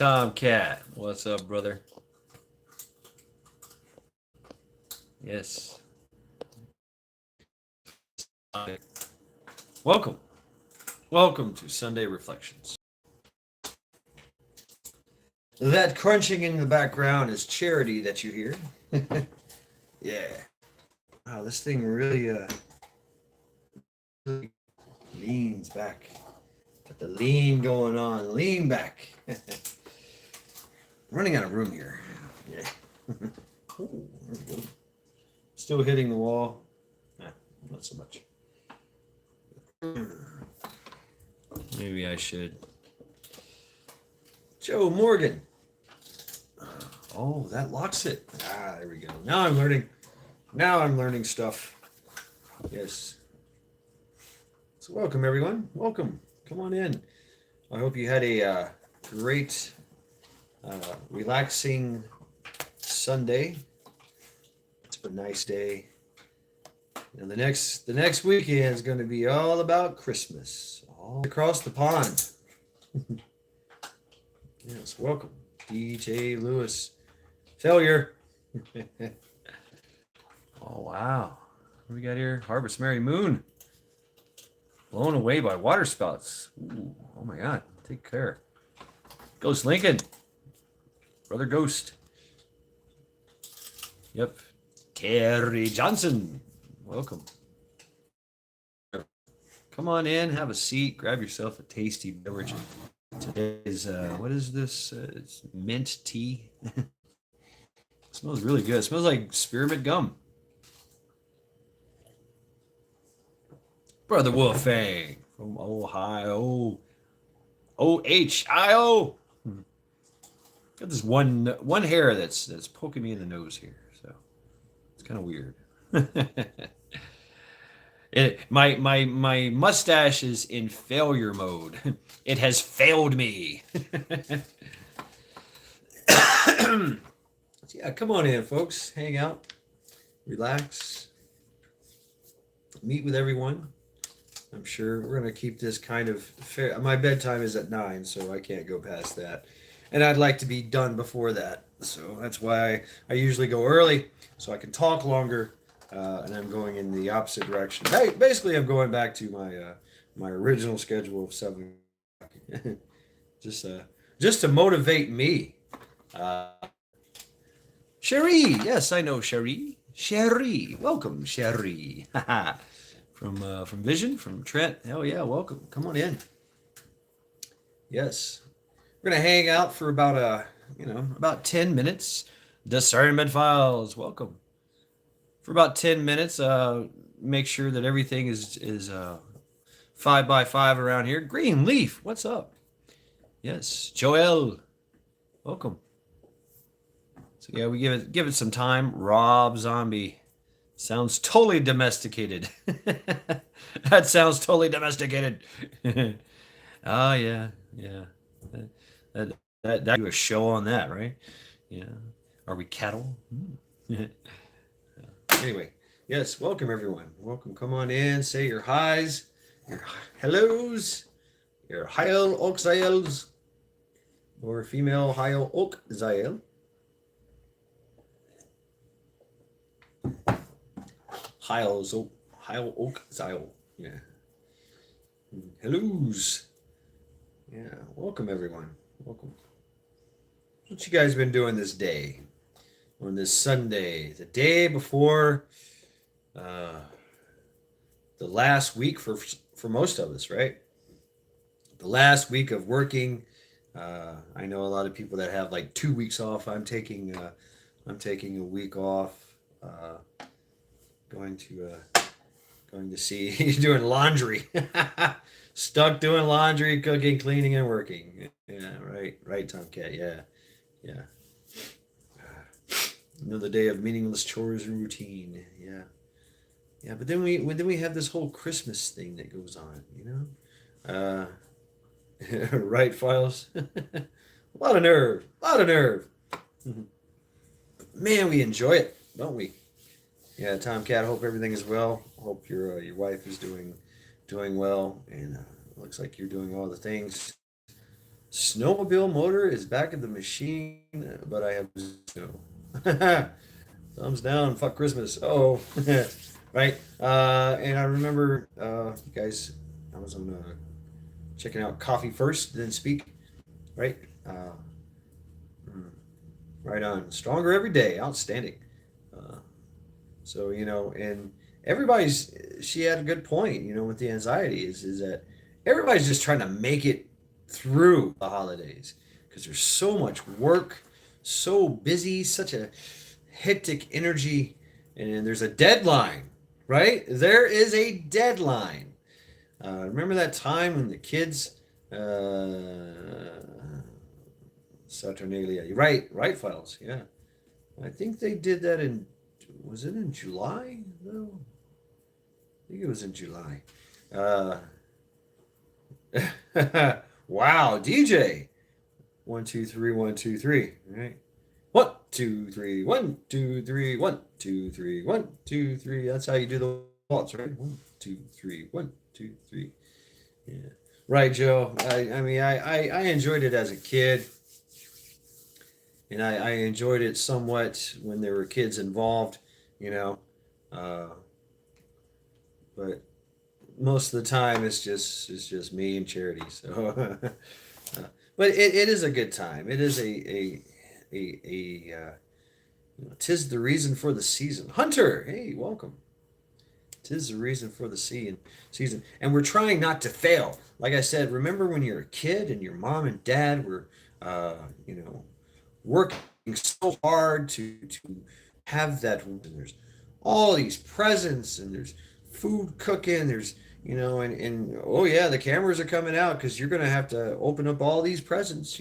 Tomcat, what's up, brother? Yes. Welcome. Welcome to Sunday Reflections. That crunching in the background is Charity that you hear. Yeah. Wow, this thing really leans back. Got the lean going on. Lean back. Running out of room here. Yeah. Ooh, there we go. Still hitting the wall. Nah, not so much. Maybe I should. Joe Morgan. Oh, that locks it. Ah, there we go. Now I'm learning. Now I'm learning stuff. Yes. So welcome, everyone. Welcome. Come on in. I hope you had a great, relaxing Sunday. It's a nice day. And the next weekend is going to be all about Christmas, all across the pond. Yes, welcome, DJ Lewis. Failure. Oh wow, what do we got here? Harvest Merry Moon. Blown away by water spouts. Ooh, oh my God, take care. Ghost Lincoln. Brother Ghost. Yep. Terry Johnson. Welcome. Come on in, have a seat, grab yourself a tasty beverage. Today is, what is this? It's mint tea. It smells really good. It smells like spearmint gum. Brother Wolfang from Ohio. Ohio. Got this one hair that's poking me in the nose here, so it's kind of weird. My mustache is in failure mode. It has failed me. Yeah, come on in, folks. Hang out, relax, meet with everyone. I'm sure we're going to keep this kind of fair. My bedtime is at 9, so I can't go past that. And I'd like to be done before that. So that's why I usually go early, so I can talk longer. And I'm going in the opposite direction. Hey, basically, I'm going back to my original schedule of 7. just just to motivate me. Cherie, yes, I know Cherie. Cherie, welcome, Cherie. From Vision, from Trent. Hell yeah, welcome. Come on in. Yes, we're gonna hang out for about 10 minutes. Discernment Files, welcome. For about 10 minutes, make sure that everything is 5x5 around here. Green Leaf, what's up? Yes, Joel, welcome. So yeah, we give it some time. Rob Zombie. Sounds totally domesticated. That sounds totally domesticated. Oh yeah, yeah. That do a show on that, right? Yeah. Are we cattle? Anyway, yes. Welcome everyone. Welcome. Come on in. Say your highs, your hellos, your Heil Oak Zaels, or female Heil Oak Zael. Heil Oak Zael. Yeah. Hellos. Yeah. Welcome everyone. Welcome. What you guys been doing this day? On this Sunday, the day before uh, the last week for most of us, right? The last week of working. I know a lot of people that have like 2 weeks off. I'm taking a week off. Going to see doing laundry. Stuck doing laundry, cooking, cleaning, and working. Yeah, right, Tomcat. Yeah, yeah. Another day of meaningless chores and routine. Yeah, yeah. But then we have this whole Christmas thing that goes on. Right, Files. A lot of nerve. A lot of nerve. Man, we enjoy it, don't we? Yeah, Tomcat. Hope everything is well. Hope your wife is doing well, and looks like you're doing all the things Snowmobile motor is back in the machine, but I have snow. Thumbs down, fuck Christmas. Oh, right. And I remember you guys, I was on checking out Coffee First, then Speak, right? Uh, mm, right on. Stronger every day. Outstanding. Uh, so, and everybody's, she had a good point, with the anxiety is that everybody's just trying to make it through the holidays because there's so much work, so busy, such a hectic energy, and there's a deadline, right? There is a deadline. Remember that time when the kids, Saturnalia, right, files, yeah. I think they did that was it in July? No, I think it was in July. Uh, wow, DJ. 1, 2, 3, 1, 2, 3. Right. 1, 2, 3, 1, 2, 3, 1, 2, 3, 1, 2, 3. That's how you do the waltz, right? 1, 2, 3, 1, 2, 3. Yeah. Right, Joe. I mean, I enjoyed it as a kid, and I enjoyed it somewhat when there were kids involved, you know. Uh, but most of the time it's just me and Charity. So, but it is a good time. It is tis the reason for the season. Hunter, hey, welcome. Tis the reason for the season, and we're trying not to fail. Like I said, remember when you're a kid and your mom and dad were, uh, you know, working so hard to have that. And there's all these presents, and there's food cooking. There's and oh yeah, the cameras are coming out because you're gonna have to open up all these presents.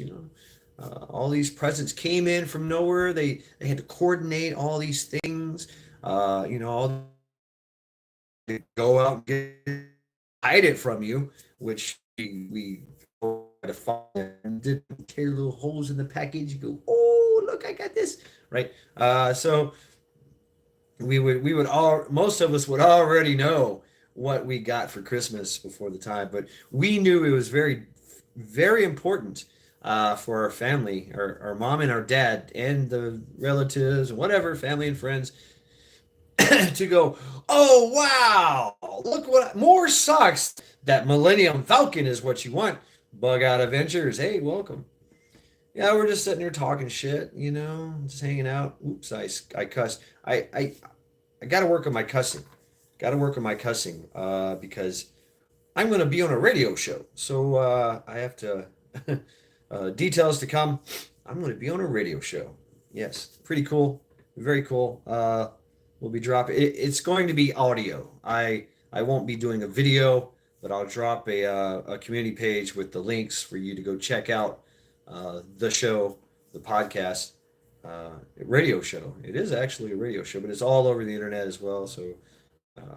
All these presents came in from nowhere. They had to coordinate all these things. All go out and get hide it from you, which we try to find and did tear little holes in the package. You go, oh look, I got this right. So we would all most of us would already know what we got for Christmas before the time, but we knew it was very very important for our family, our mom and our dad and the relatives and whatever family and friends to go, oh wow, look what more socks. That Millennium Falcon is what you want. Bug Out Adventures. Hey, welcome. Yeah, we're just sitting here talking shit, just hanging out. Oops, I cussed. I got to work on my cussing. Got to work on my cussing because I'm going to be on a radio show. So I have to, details to come. I'm going to be on a radio show. Yes, pretty cool. Very cool. We'll be dropping. It's going to be audio. I won't be doing a video, but I'll drop a community page with the links for you to go check out the show, the podcast, radio show. It is actually a radio show, but it's all over the internet as well. So uh,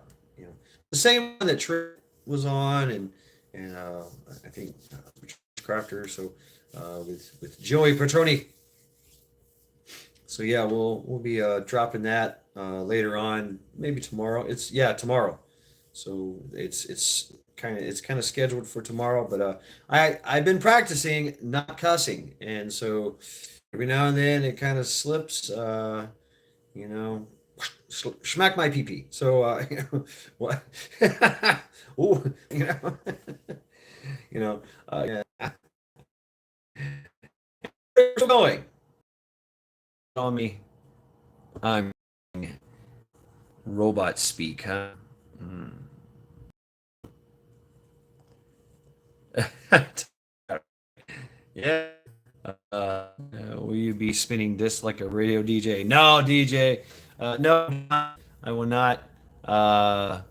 the same one that Trick was on, and I think Crafter. So with Joey Petroni. So yeah, we'll be dropping that later on, maybe tomorrow. Tomorrow. So it's kind of scheduled for tomorrow, but I've been practicing not cussing, and so every now and then it kind of slips. You know, Smack my pee pee. So what? Oh, you know, yeah. Where's it going? On me. I'm robot speak, huh? Hmm. Yeah. Will you be spinning this like a radio DJ? No, DJ. No, I will not. Uh,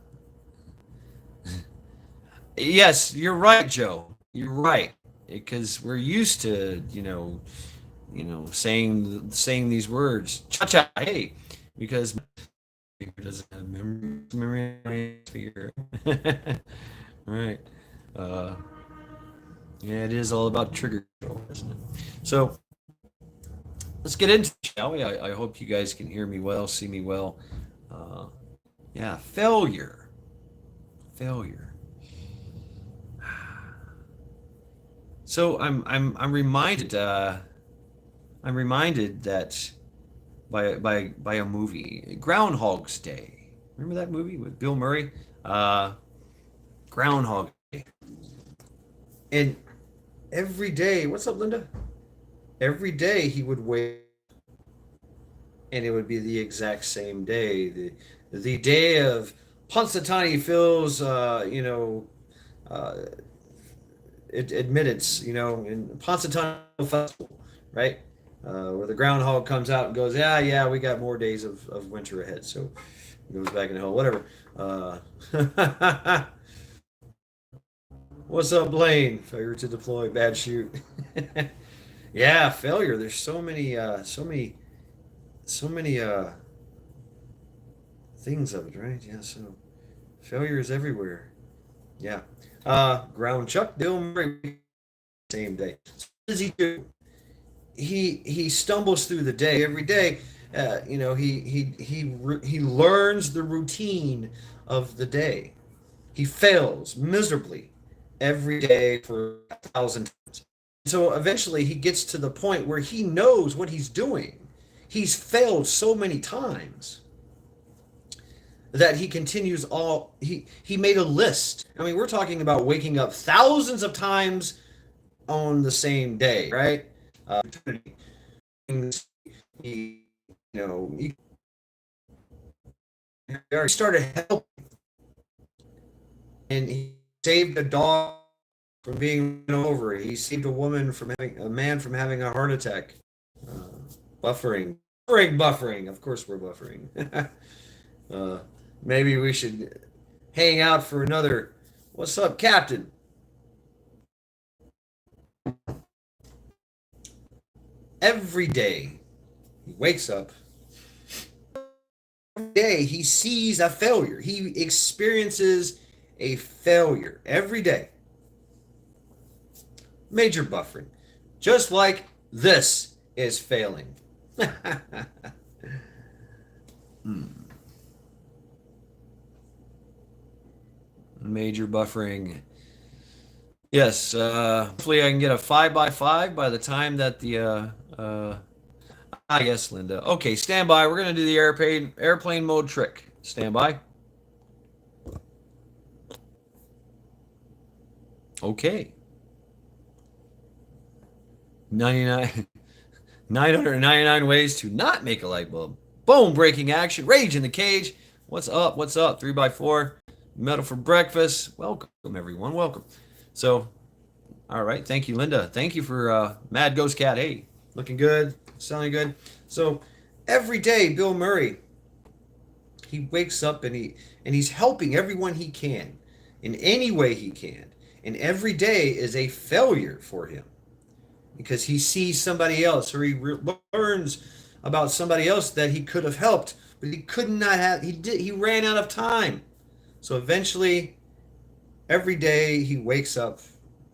yes, you're right, Joe. You're right. Because we're used to, saying these words. Cha cha. Hey, because doesn't have memory figure. Right. Uh, yeah, it is all about trigger control, isn't it? So let's get into it, shall we? I hope you guys can hear me well, see me well. Uh, yeah, failure. Failure. So I'm reminded I'm reminded that by a movie, Groundhog's Day. Remember that movie with Bill Murray? Uh, Groundhog Day. And every day, what's up, Linda? Every day he would wake, and it would be the exact same day. The day of Punxsutawney Phil's, uh, admittance, in Punxsutawney Festival, right? Where the groundhog comes out and goes, yeah, yeah, we got more days of winter ahead. So he goes back in hell, whatever. What's up, Blaine? Failure to deploy, bad shoot. Yeah, failure. There's so many things of it, right? Yeah, so failure is everywhere. Yeah. Ground Chuck Bill Murray, same day. So what does he do? He stumbles through the day every day. He learns the routine of the day. He fails miserably every day for 1,000 times. So eventually he gets to the point where he knows what he's doing. He's failed so many times that he continues all he made a list. I mean, we're talking about waking up thousands of times on the same day, right? He, he started helping, and he saved a dog from being run over. He saved a man from having a heart attack. Uh, buffering. Of course, we're buffering. uh, Maybe we should hang out for another. What's up, Captain? Every day he wakes up. Every day he sees a failure. He experiences a failure every day. Major buffering. Just like this is failing. Hmm. Major buffering. Yes, hopefully I can get a 5x5 by the time that yes, Linda. Okay, stand by. We're gonna do the airplane mode trick. Stand by. Okay. 99 999 ways to not make a light bulb. Boom, breaking action. Rage in the cage. What's up? What's up? 3x4. Metal for breakfast. Welcome, everyone. Welcome. So, all right. Thank you, Linda. Thank you for Mad Ghost Cat. Hey, looking good. Sounding good. So, every day, Bill Murray, he wakes up and he's helping everyone he can in any way he can. And every day is a failure for him because he sees somebody else or learns about somebody else that he could have helped, but he could not have. He ran out of time. So eventually, every day he wakes up,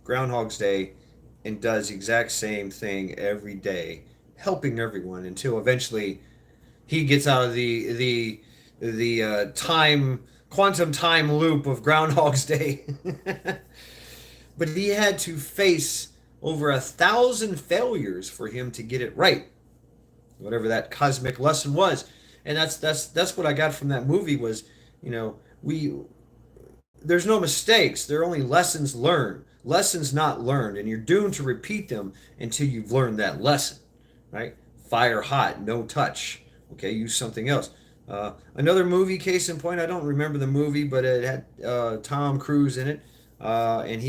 Groundhog's Day, and does the exact same thing every day, helping everyone until eventually he gets out of the time quantum time loop of Groundhog's Day. But he had to face over 1,000 failures for him to get it right, whatever that cosmic lesson was. And that's what I got from that movie was, we there's no mistakes. There are only lessons learned, lessons not learned, and you're doomed to repeat them until you've learned that lesson, right? Fire hot, no touch. Okay, use something else. Another movie, case in point, I don't remember the movie, but it had Tom Cruise in it, and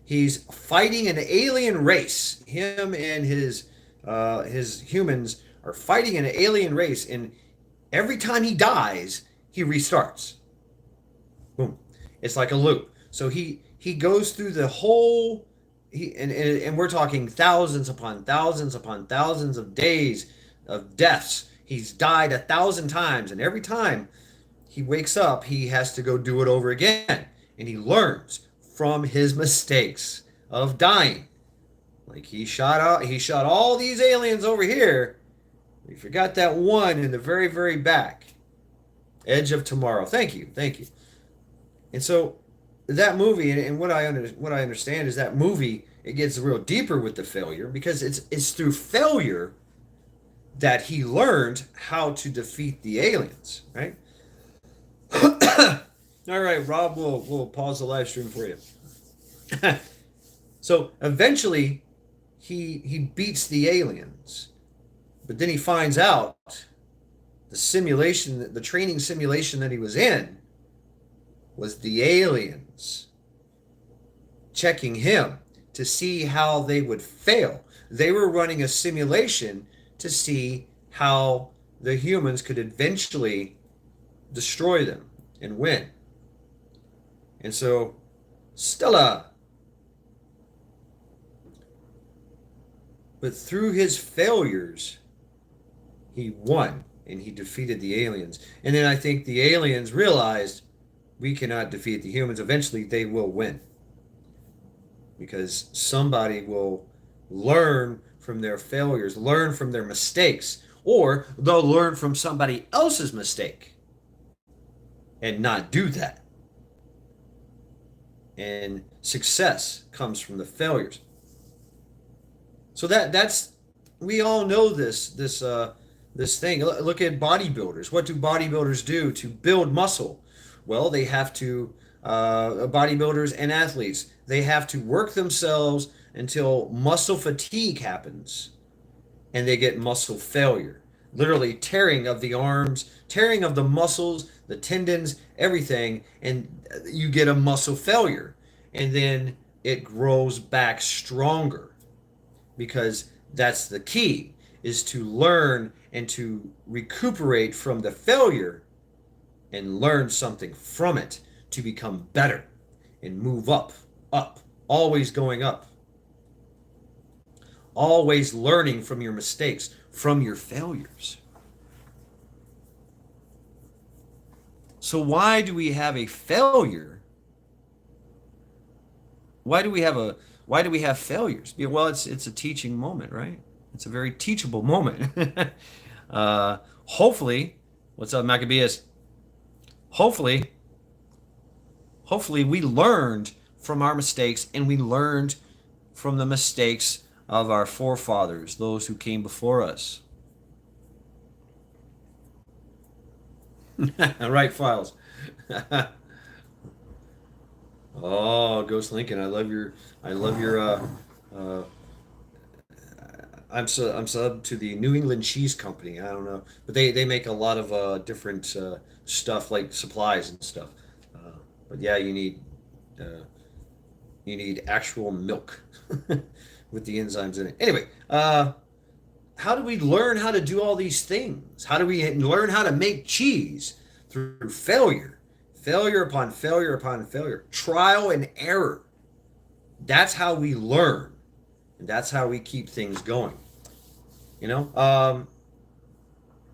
he's fighting an alien race. Him and his humans are fighting an alien race, and every time he dies, he restarts. Boom. It's like a loop. So he goes through the whole and we're talking thousands upon thousands upon thousands of days of deaths. He's died 1,000 times, and every time he wakes up, he has to go do it over again, and he learns from his mistakes of dying. Like he shot all these aliens over here. He forgot that one in the very, very back. Edge of Tomorrow. Thank you, thank you. And so that movie, and what I understand is that movie it gets real deeper with the failure because it's through failure that he learned how to defeat the aliens, right? All right, Rob, we'll pause the live stream for you. So eventually, he beats the aliens, but then he finds out the training simulation that he was in, was the aliens checking him to see how they would fail. They were running a simulation to see how the humans could eventually destroy them and win. And so, Stella, but through his failures, he won and he defeated the aliens. And then I think the aliens realized we cannot defeat the humans. Eventually, they will win because somebody will learn from their failures, learn from their mistakes, or they'll learn from somebody else's mistake and not do that. And success comes from the failures. So that's we all know this thing. Look at bodybuilders. What do bodybuilders do to build muscle? Well, they have to bodybuilders and athletes. They have to work themselves until muscle fatigue happens, and they get muscle failure. Literally tearing of the arms, tearing of the muscles, the tendons, everything, and you get a muscle failure, and then it grows back stronger because that's the key is to learn and to recuperate from the failure and learn something from it to become better and move up, always going up, always learning from your mistakes, from your failures. So why do we have a failure? Why do we have failures? Well, it's a teaching moment, right? It's a very teachable moment. Hopefully, what's up, Maccabeus? Hopefully we learned from our mistakes and we learned from the mistakes of our forefathers, those who came before us. Right, Files. Oh, Ghost Lincoln, I love your uh I'm sub to the New England Cheese Company. I don't know, but they make a lot of different stuff like supplies and stuff. Uh, but yeah, uh, you need actual milk with the enzymes in it. Anyway, how do we learn how to do all these things? How do we learn how to make cheese? Through failure, failure upon failure upon failure, trial and error. That's how we learn, and that's how we keep things going. You know,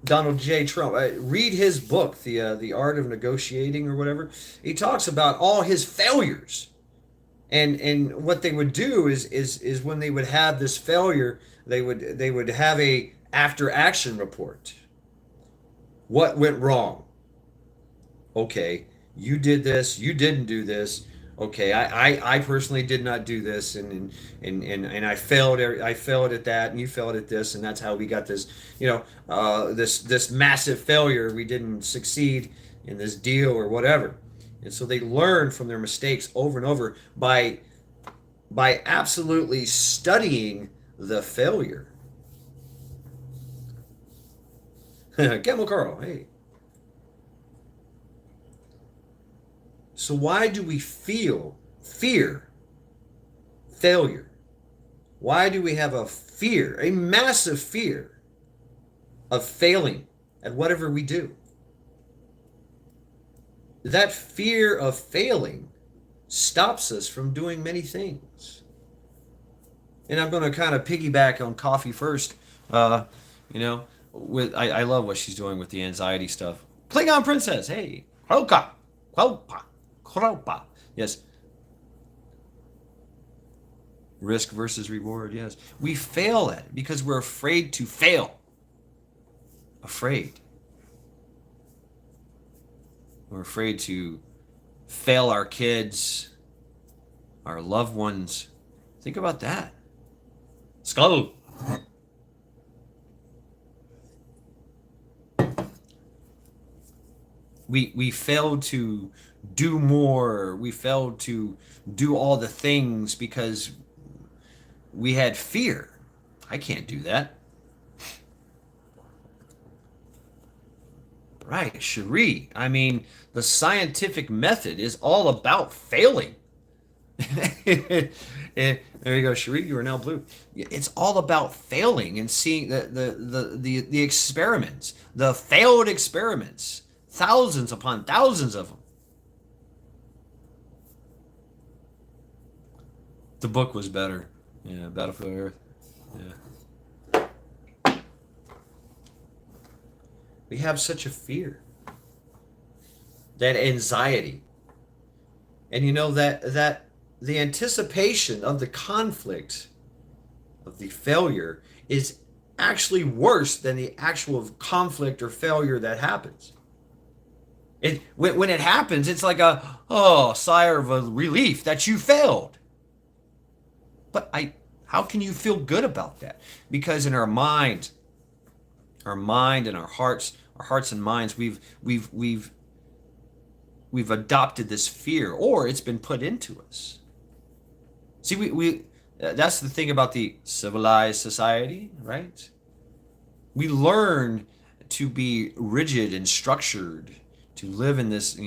Donald J. Trump. Read his book, the Art of Negotiating or whatever. He talks about all his failures, and what they would do is when they would have this failure, they would have a after action report. What went wrong? Okay, you did this, you didn't do this. Okay, I personally did not do this, and I failed at that, and you failed at this, and that's how we got this, this massive failure. We didn't succeed in this deal or whatever, and so they learn from their mistakes over and over by absolutely studying the failure. Camel Carl, hey. So why do we fear failure? Why do we have a massive fear of failing at whatever we do? That fear of failing stops us from doing many things. And I'm going to kind of piggyback on coffee first. You know, I love what she's doing with the anxiety stuff. Klingon Princess, hey, Kroka, Kropa. Kropa. Yes. Risk versus reward. Yes. We fail at it because we're afraid to fail. Afraid. We're afraid to fail our kids, our loved ones, Think about that. Skull. We failed to do more. We failed to do all the things because we had fear. I can't do that. Right, Cherie. I mean, the scientific method is all about failing. There you go, Cherie. You are now blue. It's all about failing and seeing the experiments, the failed experiments, thousands upon thousands of them. The book was better. Yeah, Battlefield Earth. Yeah. We have such a fear, that anxiety, and you know that the anticipation of the conflict, of the failure, is actually worse than the actual conflict or failure that happens. When it happens, it's like a sigh of a relief that you failed. But how can you feel good about that? Because in our mind and our hearts and minds, we've adopted this fear, or it's been put into us. See, we that's the thing about the civilized society, right? We learn to be rigid and structured, to live in this,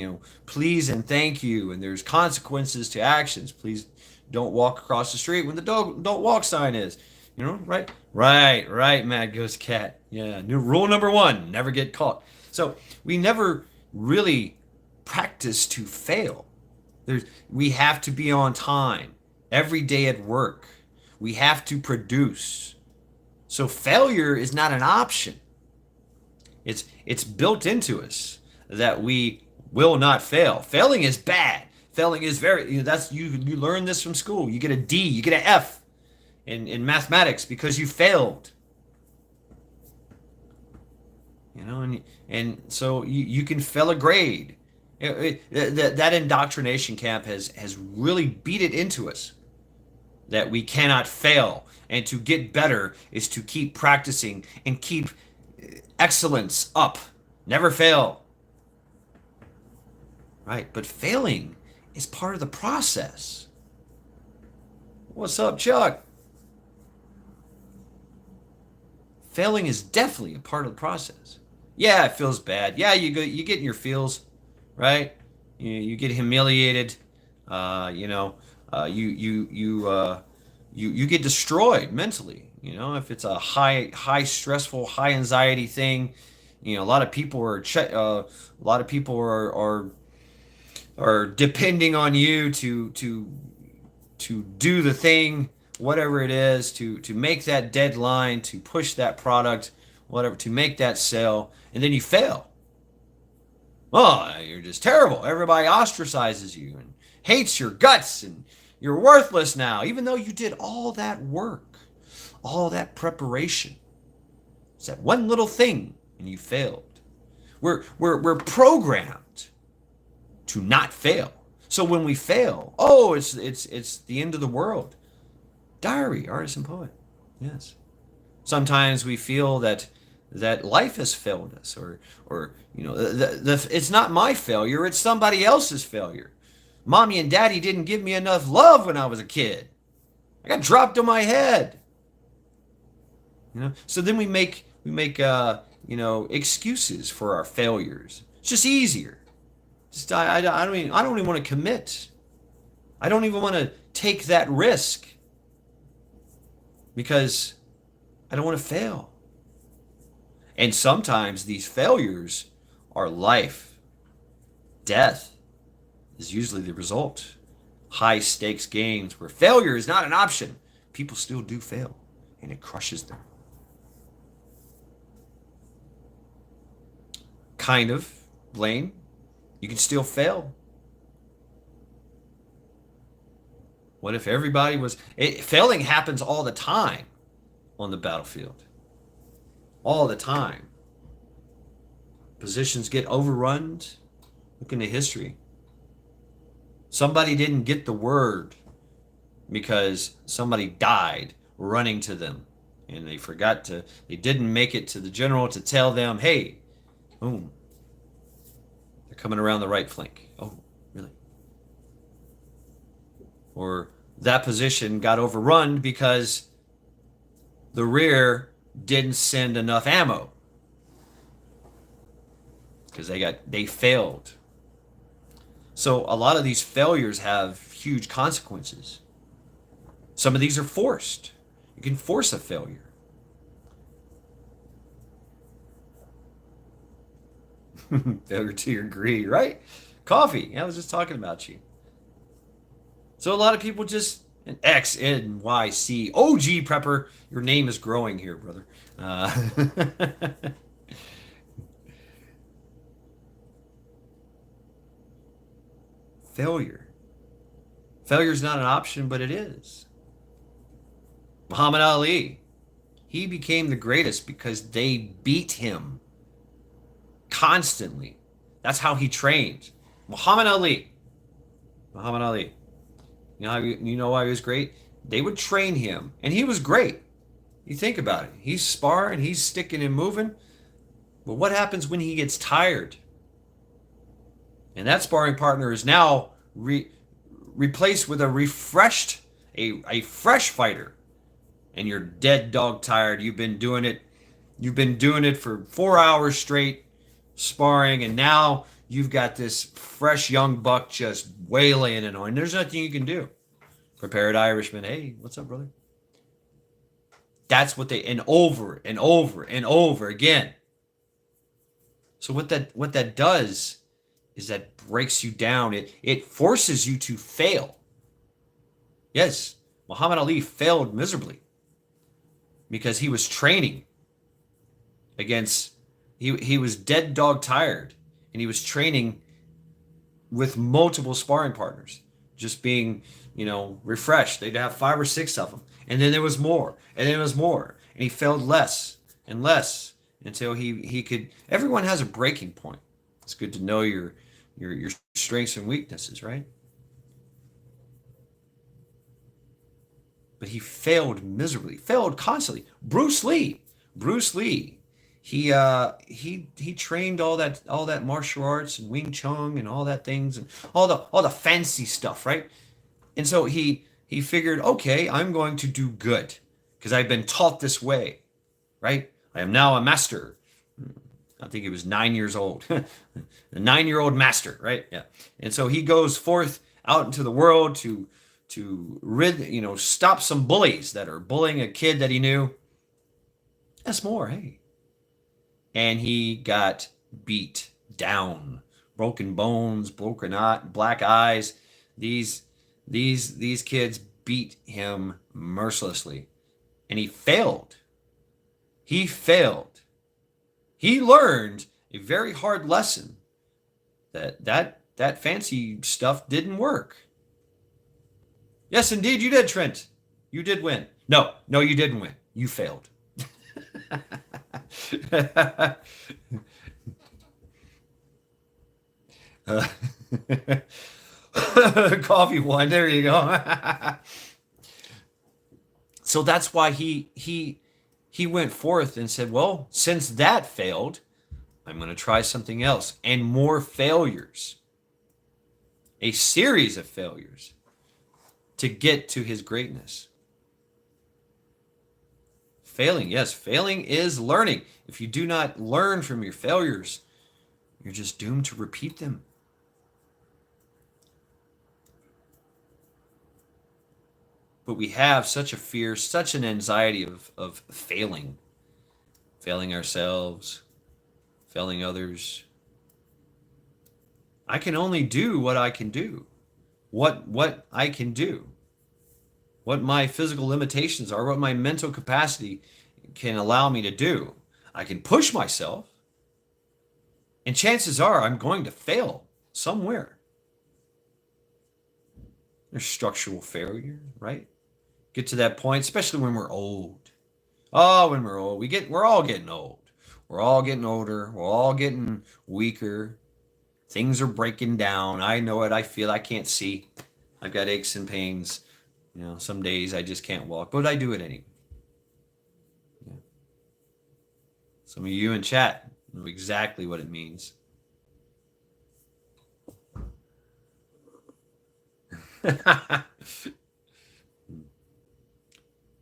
please and thank you, and there's consequences to actions. Please don't walk across the street when the don't walk sign is. Right? Right, Mad Ghost Cat. Yeah, new rule number one, never get caught. So we never really practice to fail. We have to be on time every day at work. We have to produce. So failure is not an option. It's built into us that we will not fail. Failing is bad. Failing is very, that's you learn this from school. You get a D, you get an F in mathematics because you failed. And so you can fail a grade. That indoctrination camp has really beat it into us that we cannot fail, and to get better is to keep practicing and keep excellence up. Never fail. Right? But failing is part of the process. What's up, Chuck? Failing is definitely a part of the process. Yeah, it feels bad. Yeah, you get in your feels, right? You get humiliated. You know, you get destroyed mentally. If it's a high stressful, high anxiety thing, a lot of people are depending on you to do the thing, whatever it is, to make that deadline, to push that product, whatever, to make that sale, and then you fail. Oh, you're just terrible. Everybody ostracizes you and hates your guts, and you're worthless now, even though you did all that work, all that preparation. It's that one little thing, and you failed. We're programmed to not fail. So when we fail, it's the end of the world. Diary, artist and poet. Yes. Sometimes we feel that life has failed us, or it's not my failure, it's somebody else's failure. Mommy and daddy didn't give me enough love when I was a kid. I got dropped on my head. So then we make excuses for our failures. It's just easier. I don't even want to commit. I don't even want to take that risk because I don't want to fail. And sometimes these failures are life. Death is usually the result. High stakes games where failure is not an option. People still do fail, and it crushes them. Kind of, Blaine. You can still fail. What if everybody was... failing happens all the time on the battlefield. All the time. Positions get overrun. Look into history. Somebody didn't get the word because somebody died running to them, and they didn't make it to the general to tell them, hey, boom, they're coming around the right flank. Oh, really? Or that position got overrun because the rear didn't send enough ammo because they failed. So a lot of these failures have huge consequences. Some of these are forced. You can force a failure. Failure to agree, right? Coffee. Yeah, I was just talking about you. So a lot of people just an X, N, Y, C, OG prepper. Your name is growing here, brother. Failure. Failure is not an option, but it is. Muhammad Ali. He became the greatest because they beat him constantly. That's how he trained. Muhammad Ali. Muhammad Ali. You know why he was great? They would train him, and he was great. You think about it. He's sparring, he's sticking and moving. But what happens when he gets tired? And that sparring partner is now replaced with a fresh fighter. And you're dead dog tired. You've been doing it. You've been doing it for 4 hours straight, sparring, and now you've got this fresh young buck just waylaying it on. There's nothing you can do. Prepared Irishman. Hey, what's up, brother? That's what and over and over and over again. So what that does is that breaks you down. It forces you to fail. Yes, Muhammad Ali failed miserably because he was training against he was dead dog tired, and he was training with multiple sparring partners, just being, refreshed. They'd have 5 or 6 of them, and then there was more, and then there was more, and he failed less and less until he could. Everyone has a breaking point. It's good to know your strengths and weaknesses, right? But he failed miserably, failed constantly. Bruce Lee, he trained all that martial arts and Wing Chun and all that things and all the fancy stuff, right? And so he figured, okay, I'm going to do good because I've been taught this way, right? I am now a master. I think he was 9 years old, a 9-year-old master, right? Yeah. And so he goes forth out into the world to stop some bullies that are bullying a kid that he knew. That's more, hey. And he got beat down, broken bones, black eyes. These kids beat him mercilessly, and he failed. He failed. He learned a very hard lesson that fancy stuff didn't work. Yes, indeed, you did, Trent. You did win. No, you didn't win. You failed. uh, Coffee one. There you go. So that's why he went forth and said, well, since that failed, I'm going to try something else. And more failures. A series of failures to get to his greatness. Failing, yes, failing is learning. If you do not learn from your failures, you're just doomed to repeat them. But we have such a fear, such an anxiety of failing ourselves, failing others. I can only do what I can do. What I can do, what my physical limitations are, what my mental capacity can allow me to do. I can push myself, and chances are I'm going to fail somewhere. There's structural failure, right? Get to that point, especially when we're old. Oh, when we're old, we're all getting old. We're all getting older. We're all getting weaker. Things are breaking down. I know it. I feel I can't see. I've got aches and pains. Some days I just can't walk, but I do it anyway. Yeah. Some of you in chat know exactly what it means.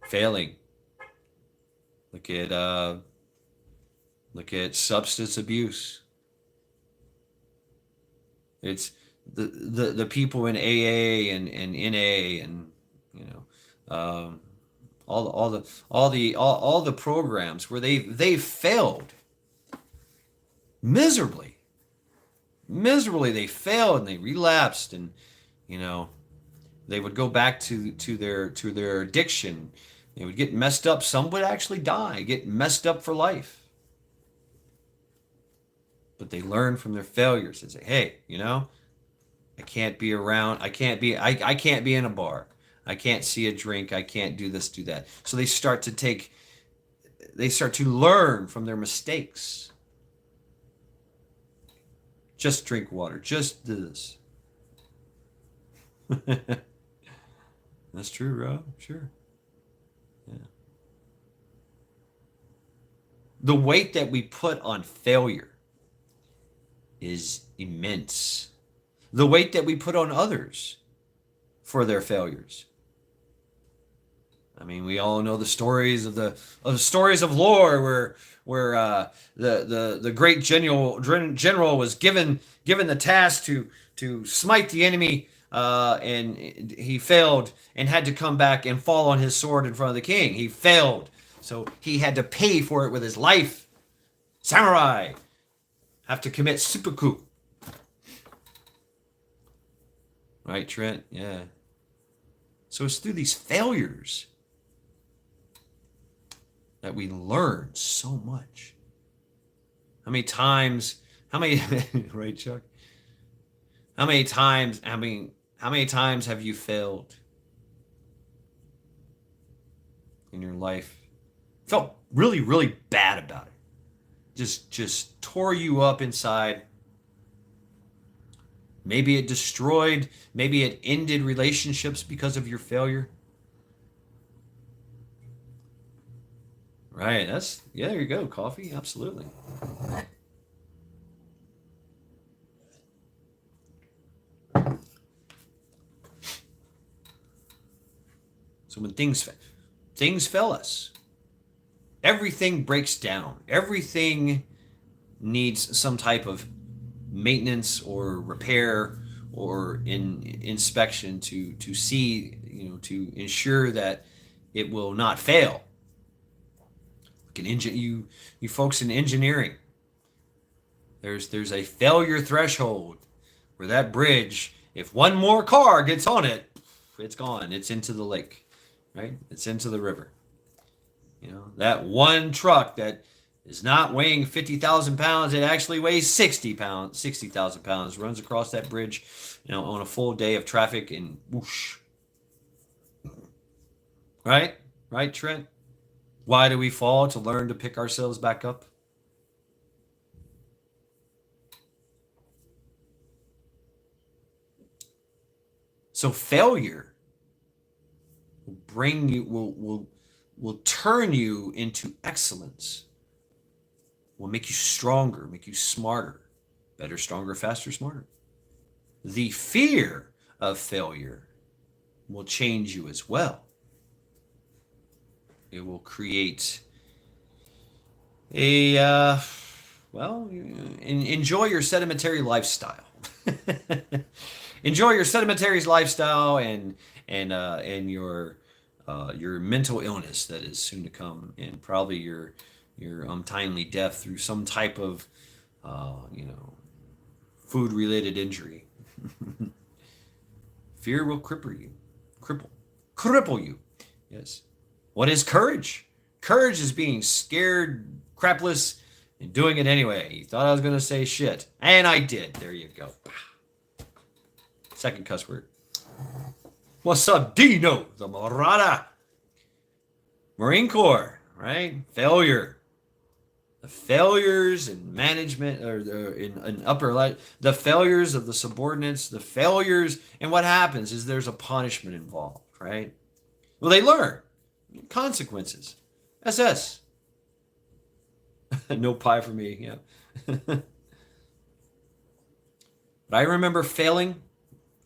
Failing. Look at substance abuse. It's the people in AA and NA and all the programs where they failed miserably. They failed and they relapsed, and they would go back to their addiction. They would get messed up. Some would actually die, get messed up for life. But they learn from their failures and say, hey, I can't be around. I can't be in a bar. I can't see a drink. I can't do this, do that. So they start to learn from their mistakes. Just drink water. Just do this. That's true, Rob. Sure. Yeah. The weight that we put on failure is immense. The weight that we put on others for their failures. I mean, we all know the stories of the stories of lore where the great general was given the task to smite the enemy, and he failed and had to come back and fall on his sword in front of the king. He failed, so he had to pay for it with his life. Samurai have to commit seppuku. Right, Trent? Yeah. So it's through these failures that we learn so much. How many right, Chuck? How many times have you failed in your life? Felt really, really bad about it. Just tore you up inside. Maybe it destroyed, maybe it ended relationships because of your failure. Right, there you go, coffee, absolutely. So when things fail us, everything breaks down. Everything needs some type of maintenance or repair or inspection to see, to ensure that it will not fail. Like you folks in engineering, there's a failure threshold where that bridge, if one more car gets on it, it's gone. It's into the lake, right? It's into the river. That one truck that is not weighing 50,000 pounds, it actually weighs 60,000 pounds, runs across that bridge, on a full day of traffic, and whoosh. Right, Trent? Why do we fall? To learn to pick ourselves back up. So failure will bring you, will turn you into excellence. Will make you stronger, make you smarter, better, stronger, faster, smarter. The fear of failure will change you as well. It will create enjoy your sedentary lifestyle. Enjoy your sedentary lifestyle and your mental illness that is soon to come, and probably your untimely death through some type of food related injury. Fear will cripple you. Yes. What is courage? Courage is being scared crapless and doing it anyway. You thought I was going to say shit, and I did. There you go. Second cuss word. What's up, Dino the Morada? Marine Corps, right? Failure. The failures in management, or in upper life, the failures of the subordinates, the failures, and what happens is there's a punishment involved, right? Well, they learn consequences. SS. No pie for me. Yeah. But I remember failing.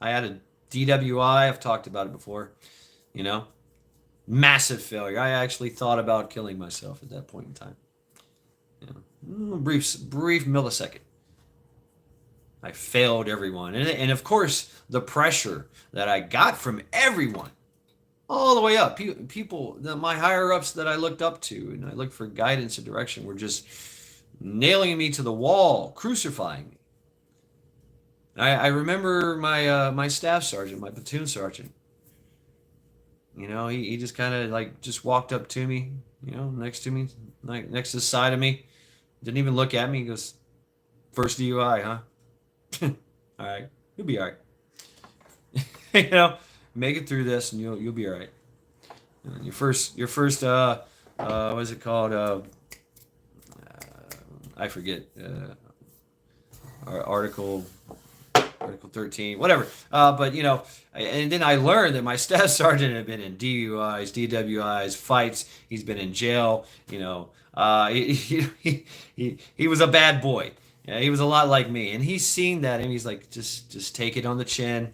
I had a DWI. I've talked about it before. You know, massive failure. I actually thought about killing myself at that point in time. You know, brief millisecond. I failed everyone, and of course the pressure that I got from everyone, all the way up. People, my higher ups that I looked up to, and I looked for guidance and direction, were just nailing me to the wall, crucifying me. I remember my staff sergeant, my platoon sergeant. You know, he just kind of like just walked up to me, you know, next to me, like next to the side of me, didn't even look at me. He goes, "First DUI, huh? All right, you'll be all right. You know, make it through this, and you'll be all right. Your first what is it called? I forget. Article Article 13, whatever. But you know, and then I learned that my staff sergeant had been in DUIs, DWIs, fights. He's been in jail. You know, he was a bad boy. Yeah, he was a lot like me, and he's seen that, and he's like, just take it on the chin.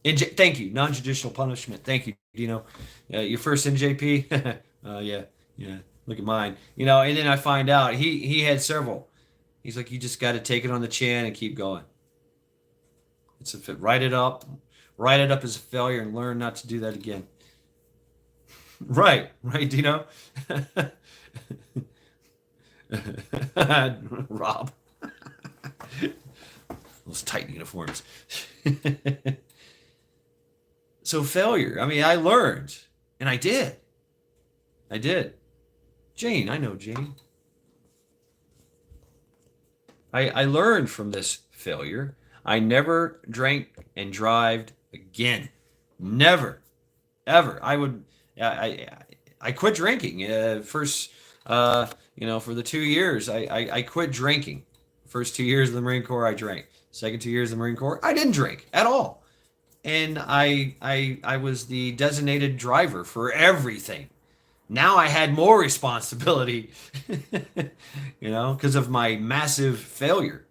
Thank you, non-judicial punishment. Thank you, Dino. Your first NJP. Yeah, yeah. Look at mine. You know, and then I find out he had several. He's like, you just got to take it on the chin and keep going. It's a fit. Write it up as a failure, and learn not to do that again. Right, Dino. Rob. Those tight uniforms. So failure. I mean, I learned, and I did. Jane, I know Jane. I learned from this failure. I never drank and drived again. Never, ever. I quit drinking. First, for the 2 years, I quit drinking. First 2 years of the Marine Corps, I drank. Second 2 years of the Marine Corps, I didn't drink at all. And I was the designated driver for everything. Now I had more responsibility, because of my massive failure.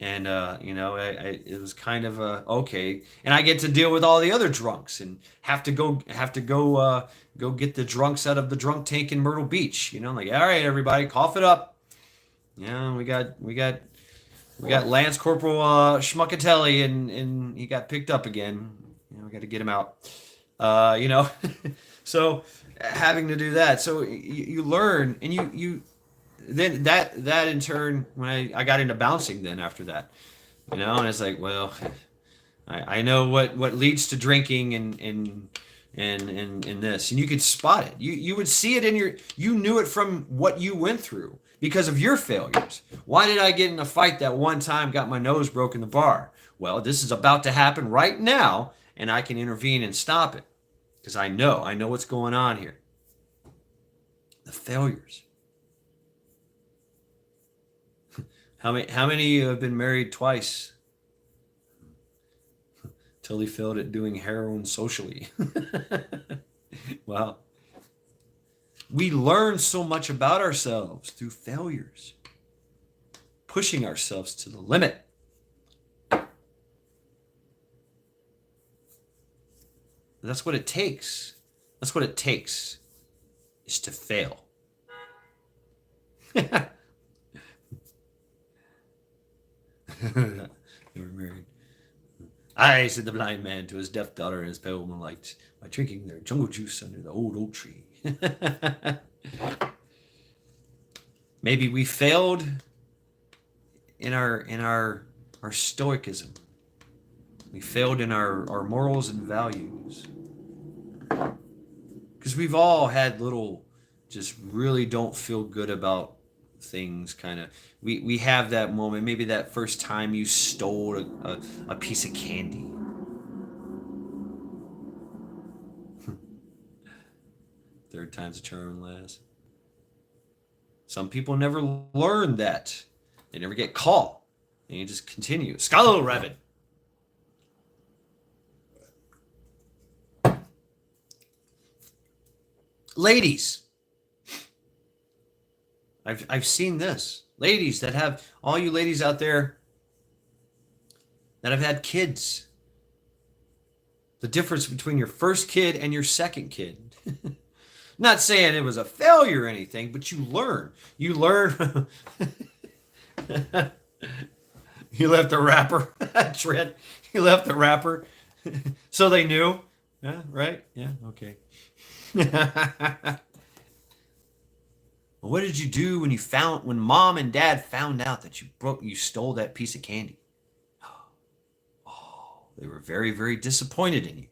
And it was kind of okay. And I get to deal with all the other drunks and have to go get the drunks out of the drunk tank in Myrtle Beach. You know, like, all right, everybody, cough it up. Yeah, we got Lance Corporal Schmuckatelli, and he got picked up again. We got to get him out. So having to do that, so you learn, and you then that in turn, when I got into bouncing, then after that, and it's like, well, I know what leads to drinking and this, and you could spot it. You would see it you knew it from what you went through because of your failures. Why did I get in a fight that one time, got my nose broke in the bar? Well, this is about to happen right now, and I can intervene and stop it because I know what's going on here. The failures. How many have been married twice till they failed at doing heroin socially? Wow. We learn so much about ourselves through failures, pushing ourselves to the limit. That's what it takes. That's what it takes, is to fail. They were married. I, said the blind man to his deaf daughter in his pale moonlight, by drinking their jungle juice under the old oak tree. Maybe we failed in our stoicism. We failed in our morals and values. Because we've all had little, just really don't feel good about things, kind of. We have that moment, maybe that first time you stole a piece of candy. Third time's a charm, lass. Some people never learn that. They never get caught. And you just continue. Skull rabbit. Ladies, I've seen this. Ladies that have, all you ladies out there that have had kids, the difference between your first kid and your second kid. Not saying it was a failure or anything, but you learn. You learn. You left the wrapper, Trent. You left the wrapper, so they knew. Yeah, right. Yeah, okay. What did you do when mom and dad found out that you stole that piece of candy? Oh, they were very, very disappointed in you.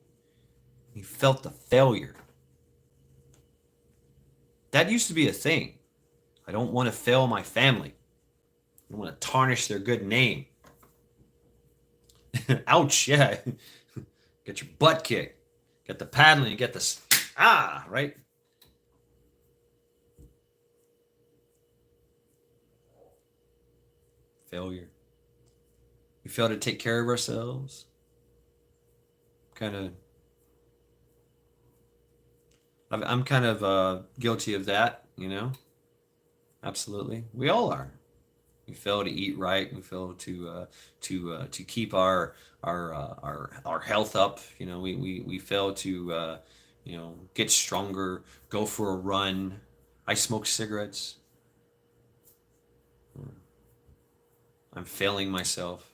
You felt the failure. That used to be a thing. I don't want to fail my family. I don't want to tarnish their good name. Ouch, yeah. Get your butt kicked. Get the paddling, you get this, right? Failure. We fail to take care of ourselves. Kind of, I'm kind of guilty of that, Absolutely. We all are. We fail to eat right. We fail to keep our health up. We fail to get stronger, go for a run. I smoke cigarettes. I'm failing myself.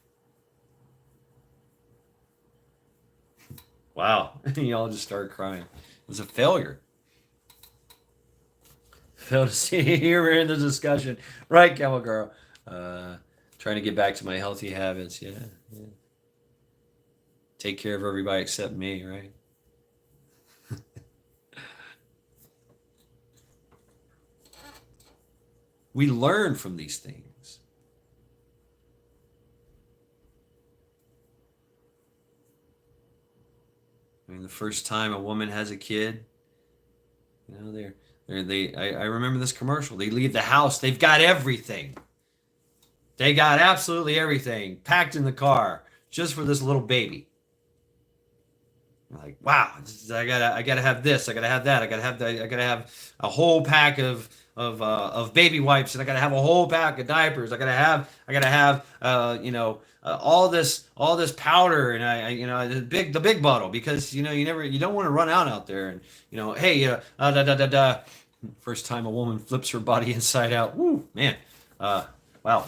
Wow, y'all just started crying. It was a failure. Failed to see here we're in the discussion, right, Camel Girl? Trying to get back to my healthy habits. Yeah. Take care of everybody except me, right? We learn from these things. I mean, the first time a woman has a kid, I remember this commercial. They leave the house, they've got everything. They got absolutely everything packed in the car just for this little baby. Like, wow, I gotta have this, I gotta have that, I gotta have a whole pack of baby wipes, and I gotta have a whole pack of diapers. I gotta have all this powder, and the big bottle, because you don't want to run out there, and hey, da da da da. First time a woman flips her body inside out. Woo, man. Wow.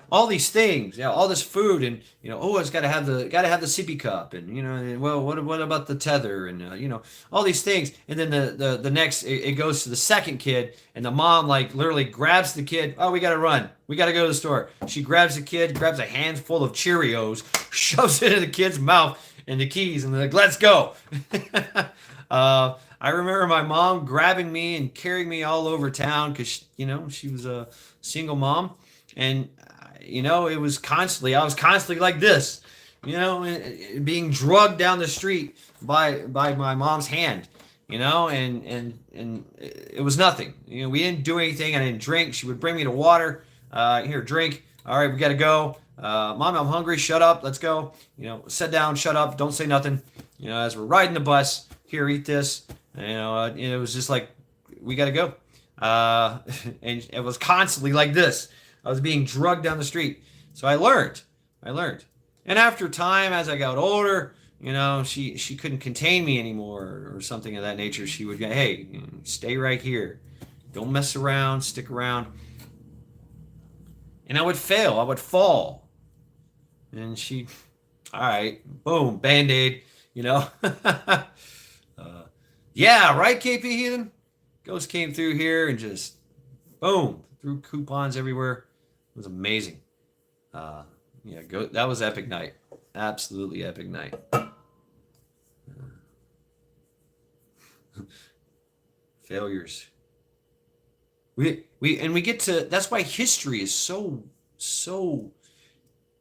All these things, all this food, and it's got to have the sippy cup, and well, what about the tether, and all these things, and then the next, it goes to the second kid, and the mom like literally grabs the kid. Oh, we got to run, we got to go to the store. She grabs the kid, grabs a handful of Cheerios, shoves it in the kid's mouth and the keys, and they're like, let's go. I remember my mom grabbing me and carrying me all over town because she was a single mom. And I was constantly like this, being drugged down the street by my mom's hand, and it was nothing. We didn't do anything. I didn't drink. She would bring me to water. Here, drink. All right, we got to go. Mom, I'm hungry. Shut up. Let's go. Sit down. Shut up. Don't say nothing. As we're riding the bus, here, eat this. It was just like, we got to go. And it was constantly like this. I was being drugged down the street. So I learned. And after time, as I got older, she couldn't contain me anymore or something of that nature. She would go, hey, stay right here. Don't mess around. Stick around. And I would fail. I would fall. And all right, boom, Band-Aid, yeah, right, KP Heathen? Ghost came through here and just, boom, threw coupons everywhere. It was amazing. That was epic night. Absolutely epic night. Failures. We get to, that's why history is so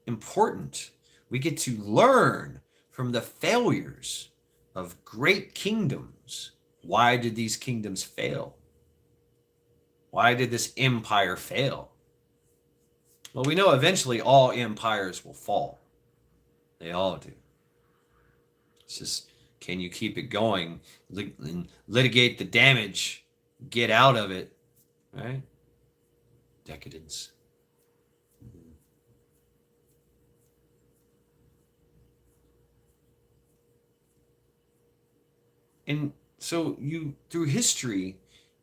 important. We get to learn from the failures of great kingdoms. Why did these kingdoms fail? Why did this empire fail? Well, we know eventually all empires will fall. They all do. It's just Can you keep it going and litigate the damage, get out of it, right? Decadence. And so you, through history,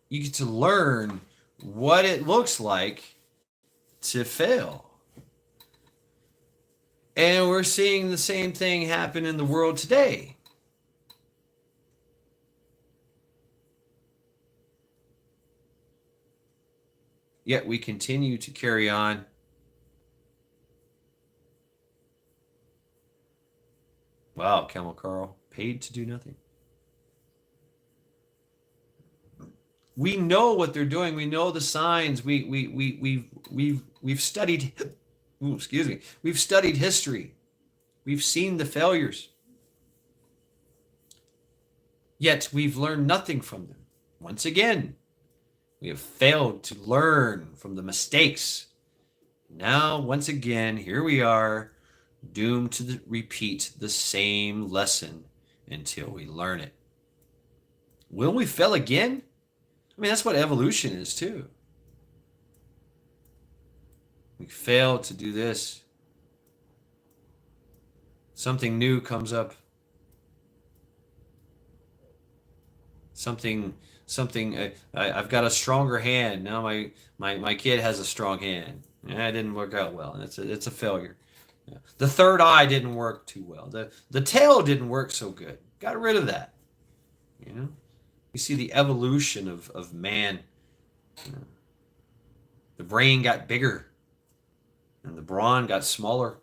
you get to learn what it looks like to fail. And we're seeing the same thing happen in the world today. Yet we continue to carry on. Wow, Camel Carl, paid to do nothing. We know what they're doing. We know the signs. We've studied. Ooh, excuse me. We've studied history. We've seen the failures. Yet we've learned nothing from them. Once again, we have failed to learn from the mistakes. Now, once again, here we are, doomed to repeat the same lesson until we learn it. Will we fail again? I mean, that's what evolution is too. We fail to do this. Something new comes up. I've got a stronger hand. Now my kid has a strong hand. Yeah, it didn't work out well. It's a failure. Yeah. The third eye didn't work too well. The tail didn't work so good. Got rid of that. You know? You see the evolution of man. The brain got bigger and the brawn got smaller.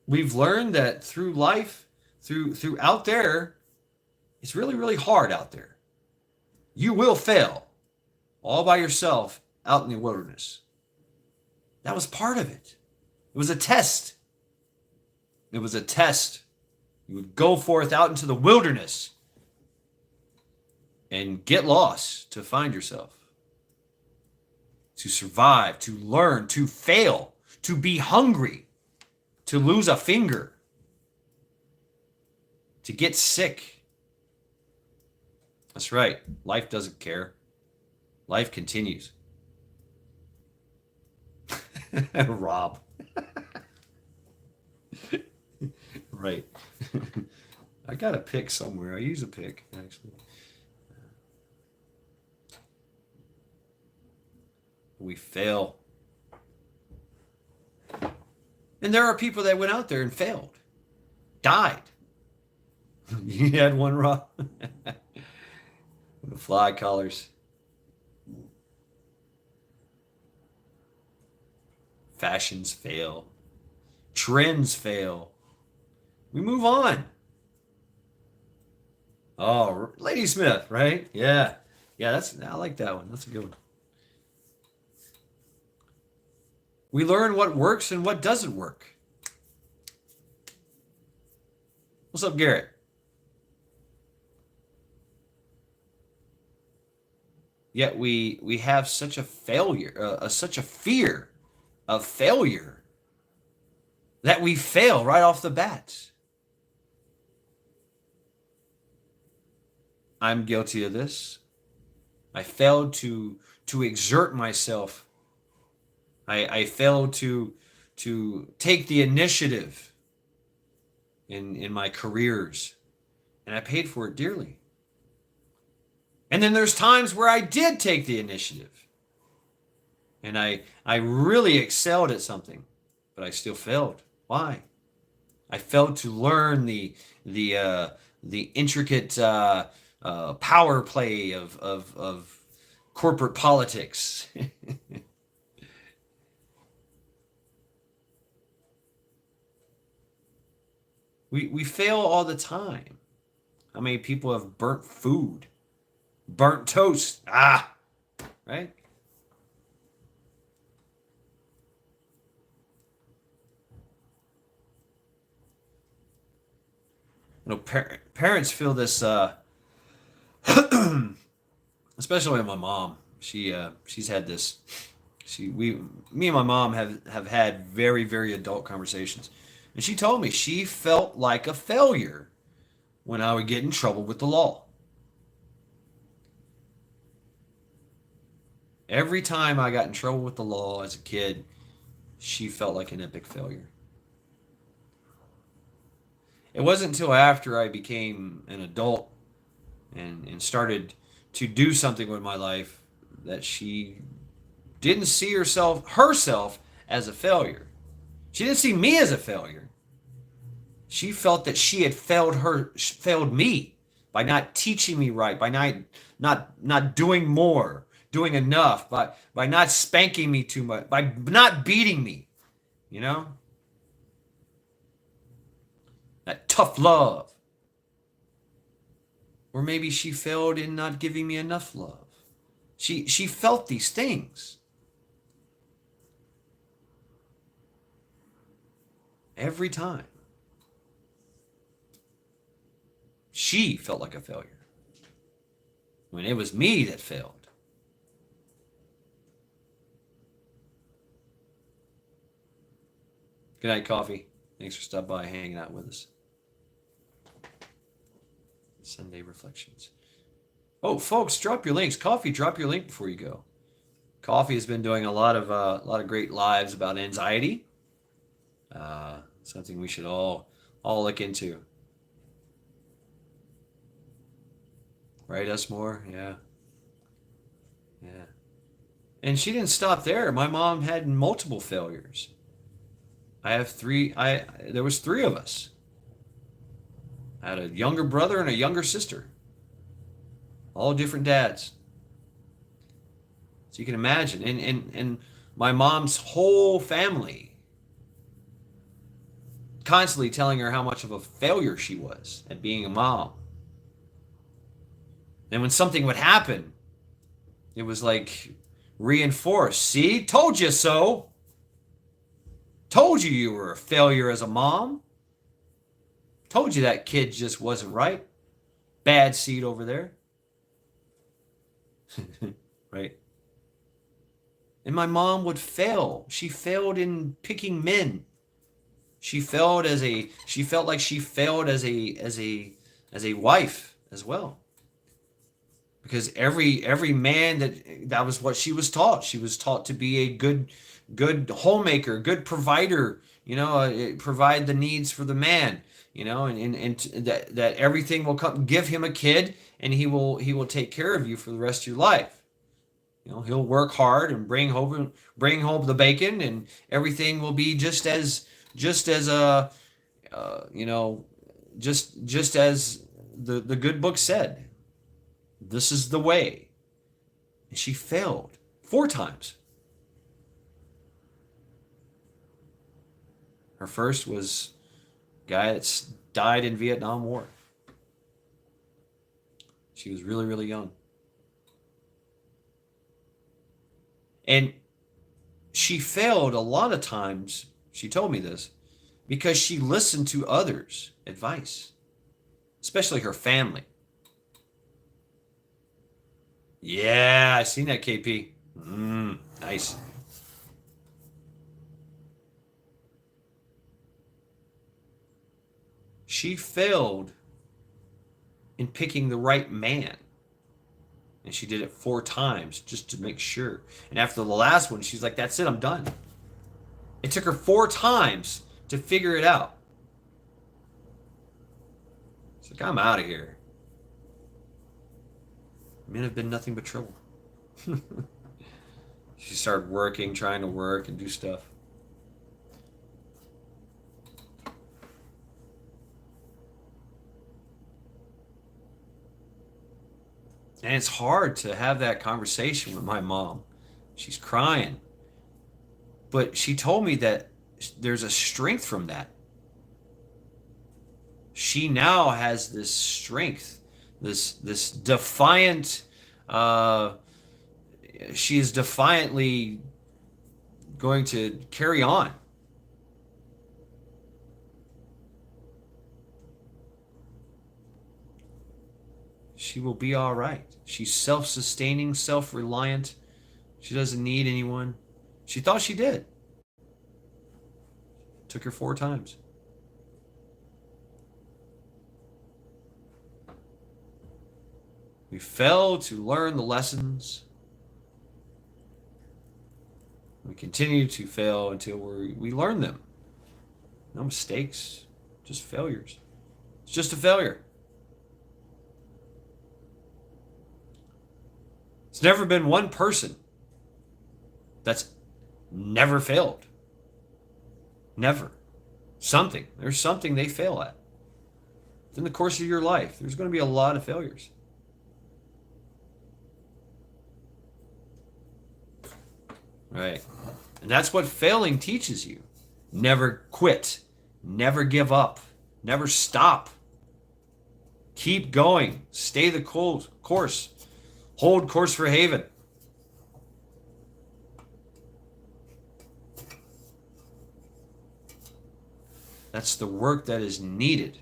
We've learned that through life, through out there, it's really, really hard out there. You will fail all by yourself out in the wilderness. That was part of it. It was a test. It was a test. You would go forth out into the wilderness and get lost to find yourself, to survive, to learn, to fail, to be hungry, to lose a finger, to get sick. That's right. Life doesn't care. Life continues. Rob. Right. I got a pick somewhere. I use a pick, actually. We fail. And there are people that went out there and failed, died. You had one, Rob? The fly collars. Fashions fail. Trends fail. We move on. Oh, Ladysmith, right? Yeah. Yeah, I like that one. That's a good one. We learn what works and what doesn't work. What's up, Garrett? Yet we have such a failure, such a fear of failure that we fail right off the bat. I'm guilty of this. I failed to exert myself. I failed to take the initiative in my careers, and I paid for it dearly. And then there's times where I did take the initiative, and I really excelled at something, but I still failed. Why? I failed to learn the intricate power play of corporate politics. We fail all the time. How many people have burnt food? Burnt toast. Right? You know, parents feel this, especially my mom. She's had this Me and my mom have had very, very adult conversations. And she told me she felt like a failure when I would get in trouble with the law. Every time I got in trouble with the law as a kid, she felt like an epic failure. It wasn't until after I became an adult and started to do something with my life that she didn't see herself as a failure. She didn't see me as a failure. She felt that she had failed me by not teaching me right, by not doing more, doing enough, by not spanking me too much, by not beating me, you know? That tough love. Or maybe she failed in not giving me enough love. She felt these things every time. She felt like a failure when it was me that failed. Good night, Coffee. Thanks for stopping by, hanging out with us. Sunday Reflections. Oh, folks, drop your links. Coffee, drop your link before you go. Coffee has been doing a lot of great lives about anxiety. Something we should all look into. Right, Usmore? Yeah. Yeah. And she didn't stop there. My mom had multiple failures. There was three of us. I had a younger brother and a younger sister. All different dads. So you can imagine. And my mom's whole family constantly telling her how much of a failure she was at being a mom. And when something would happen, it was like reinforced. See, told you so. Told you were a failure as a mom. Told you that kid just wasn't right. Bad seed over there. Right? And my mom would fail. She failed in picking men. She felt like she failed as a wife as well. Because every man that was what she was taught. She was taught to be a good homemaker, good provider, provide the needs for the man, and that everything will come, give him a kid and he will take care of you for the rest of your life. He'll work hard and bring home the bacon, and everything will be just as just as the good book said. This is the way. And she failed 4 times. Her first was a guy that died in Vietnam War. She was really, really young. And she failed a lot of times, she told me this, because she listened to others' advice, especially her family. Yeah, I seen that, KP. Nice. She failed in picking the right man. And she did it 4 times just to make sure. And after the last one, she's like, that's it, I'm done. It took her 4 times to figure it out. She's like, I'm out of here. Men have been nothing but trouble. She started working, trying to work and do stuff. And it's hard to have that conversation with my mom. She's crying. But she told me that there's a strength from that. She now has this strength, this defiant, she is defiantly going to carry on. She will be all right. She's self-sustaining, self-reliant. She doesn't need anyone. She thought she did. Took her 4 times. We fail to learn the lessons. We continue to fail until we learn them. No mistakes, just failures. It's just a failure. It's never been one person that's never failed. Never. There's something they fail at. In the course of your life, there's going to be a lot of failures. Right. And that's what failing teaches you. Never quit. Never give up. Never stop. Keep going. Stay the course. Hold course for haven. That's the work that is needed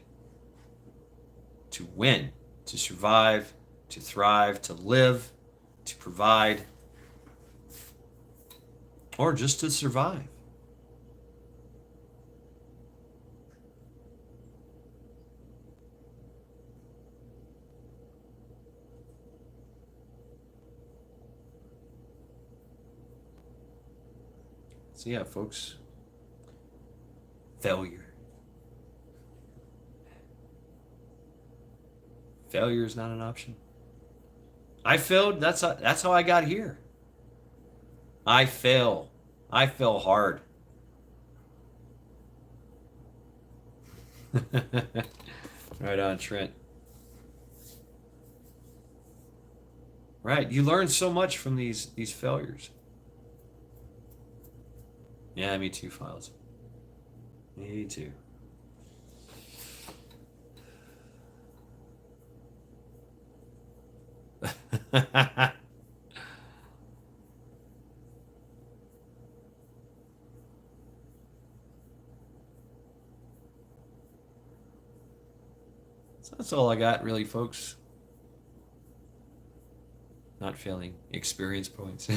to win, to survive, to thrive, to live, to provide, or just to survive. So yeah, folks, failure. Failure is not an option. I failed. That's how I got here. I fail. I fail hard. Right on, Trent. Right, you learn so much from these failures. Yeah, me too, Files. Me too. So that's all I got, really, folks. Not failing. Experience points.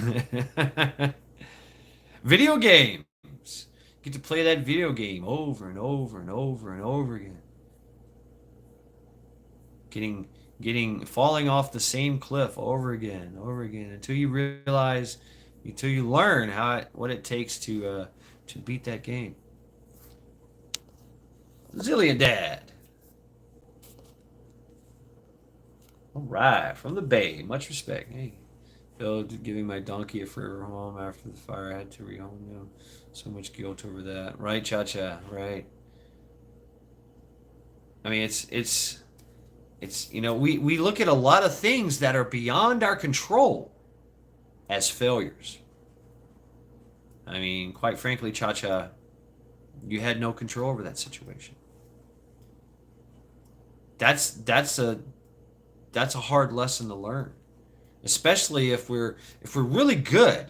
Video games. Get to play that video game over and over and over and over again. Falling off the same cliff over again, until you realize, until you learn what it takes to beat that game. Zillion Dad. All right, from the Bay. Much respect. Hey, Phil, giving my donkey a forever home after the fire. I had to rehome them. So much guilt over that. Right, Cha-Cha. Right. I mean, it's we look at a lot of things that are beyond our control as failures. I mean, quite frankly, Cha-Cha, you had no control over that situation. That's a hard lesson to learn, especially if we're really good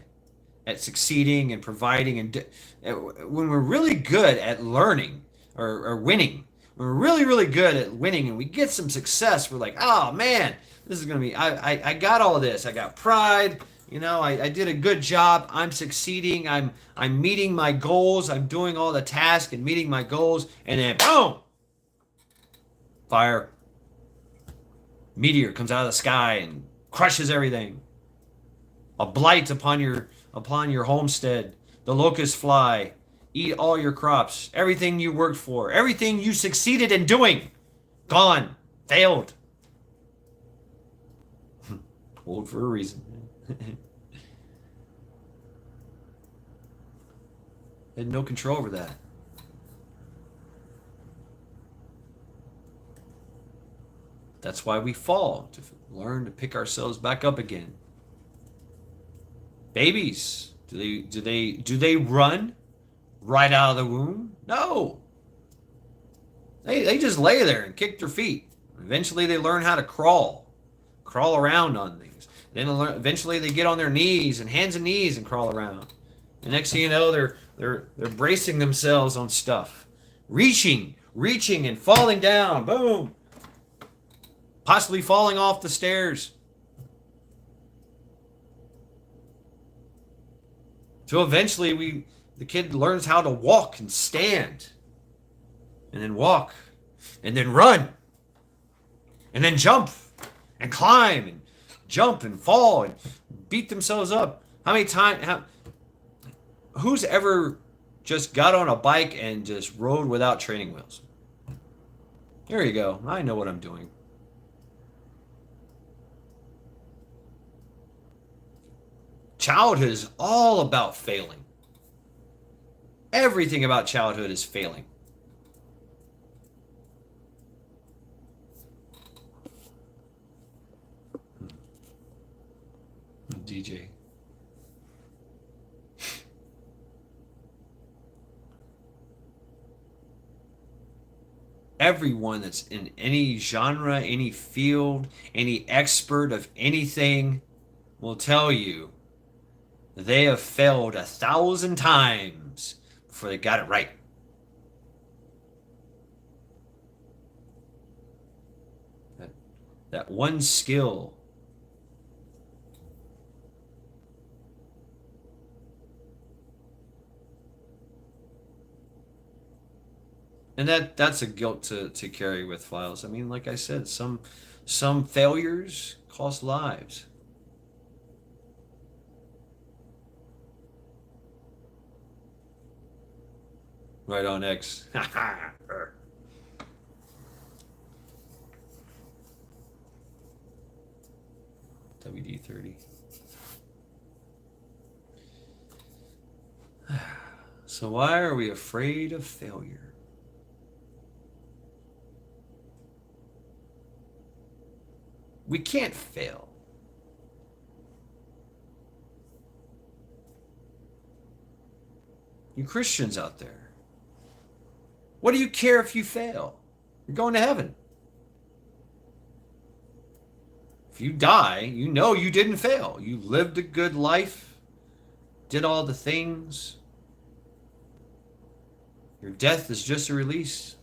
at succeeding and providing, and when we're really good at learning or winning. When we're really, really good at winning and we get some success, we're like, oh man, this is gonna be, I got all this. I got pride, I did a good job. I'm succeeding. I'm meeting my goals. I'm doing all the tasks and meeting my goals, and then boom, fire. Meteor comes out of the sky and crushes everything. A blight upon your homestead. The locusts fly, eat all your crops, everything you worked for, everything you succeeded in doing, gone, failed. Old for a reason. Had no control over that. That's why we fall, to learn to pick ourselves back up again. Babies, do they run right out of the womb? No. They just lay there and kick their feet. Eventually they learn how to crawl around on things. Then eventually they get on their knees and hands and knees and crawl around. The next thing you know, they're bracing themselves on stuff, reaching and falling down. Boom. Possibly falling off the stairs. So eventually the kid learns how to walk and stand, and then walk, and then run, and then jump, and climb, and jump, and fall, and beat themselves up. How many times? Who's ever just got on a bike and just rode without training wheels? There you go. I know what I'm doing. Childhood is all about failing. Everything about childhood is failing. DJ. Everyone that's in any genre, any field, any expert of anything will tell you they have failed 1,000 times before they got it right. That one skill. And that's a guilt to carry with files. I mean, like I said, some failures cost lives. Right on X. WD-30. So why are we afraid of failure? We can't fail. You Christians out there, what do you care if you fail? You're going to heaven. If you die, you know you didn't fail. You lived a good life, did all the things. Your death is just a release.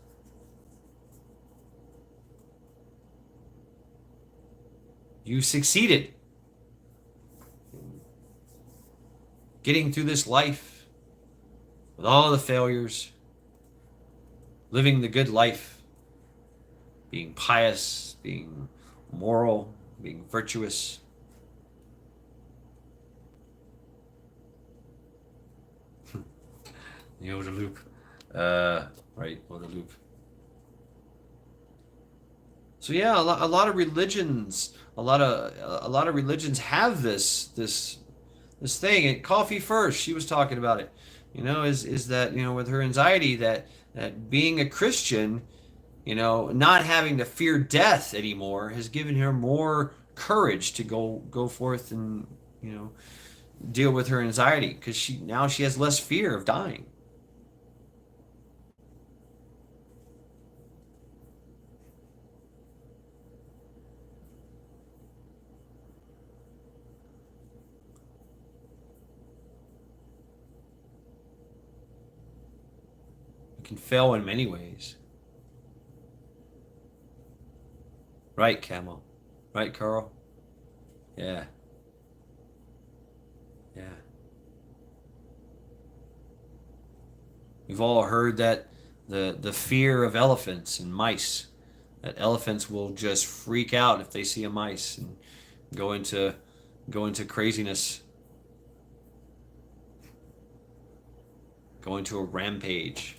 You succeeded getting through this life with all the failures, living the good life, being pious, being moral, being virtuous. The OODA loop. Right, OODA loop. So yeah, a lot of religions, a lot of religions have this thing. And Coffee First, she was talking about it. Is that with her anxiety that being a Christian, not having to fear death anymore has given her more courage to go forth and deal with her anxiety because she has less fear of dying. It can fail in many ways. Right, Camel. Right, Carl? Yeah. Yeah. We've all heard that the fear of elephants and mice, that elephants will just freak out if they see a mice and go into craziness, go into a rampage.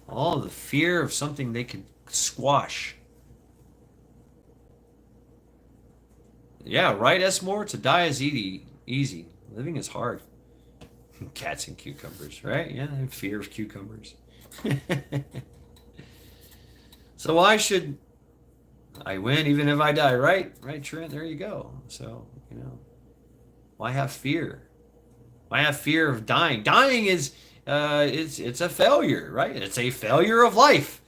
All the fear of something they could squash. Yeah, right, Esmore? To die is easy. Living is hard. Cats and cucumbers, right? Yeah, I have fear of cucumbers. So why should I win even if I die, right? Right, Trent, there you go. So, why have fear? Why have fear of dying? Dying is it's a failure, right? It's a failure of life.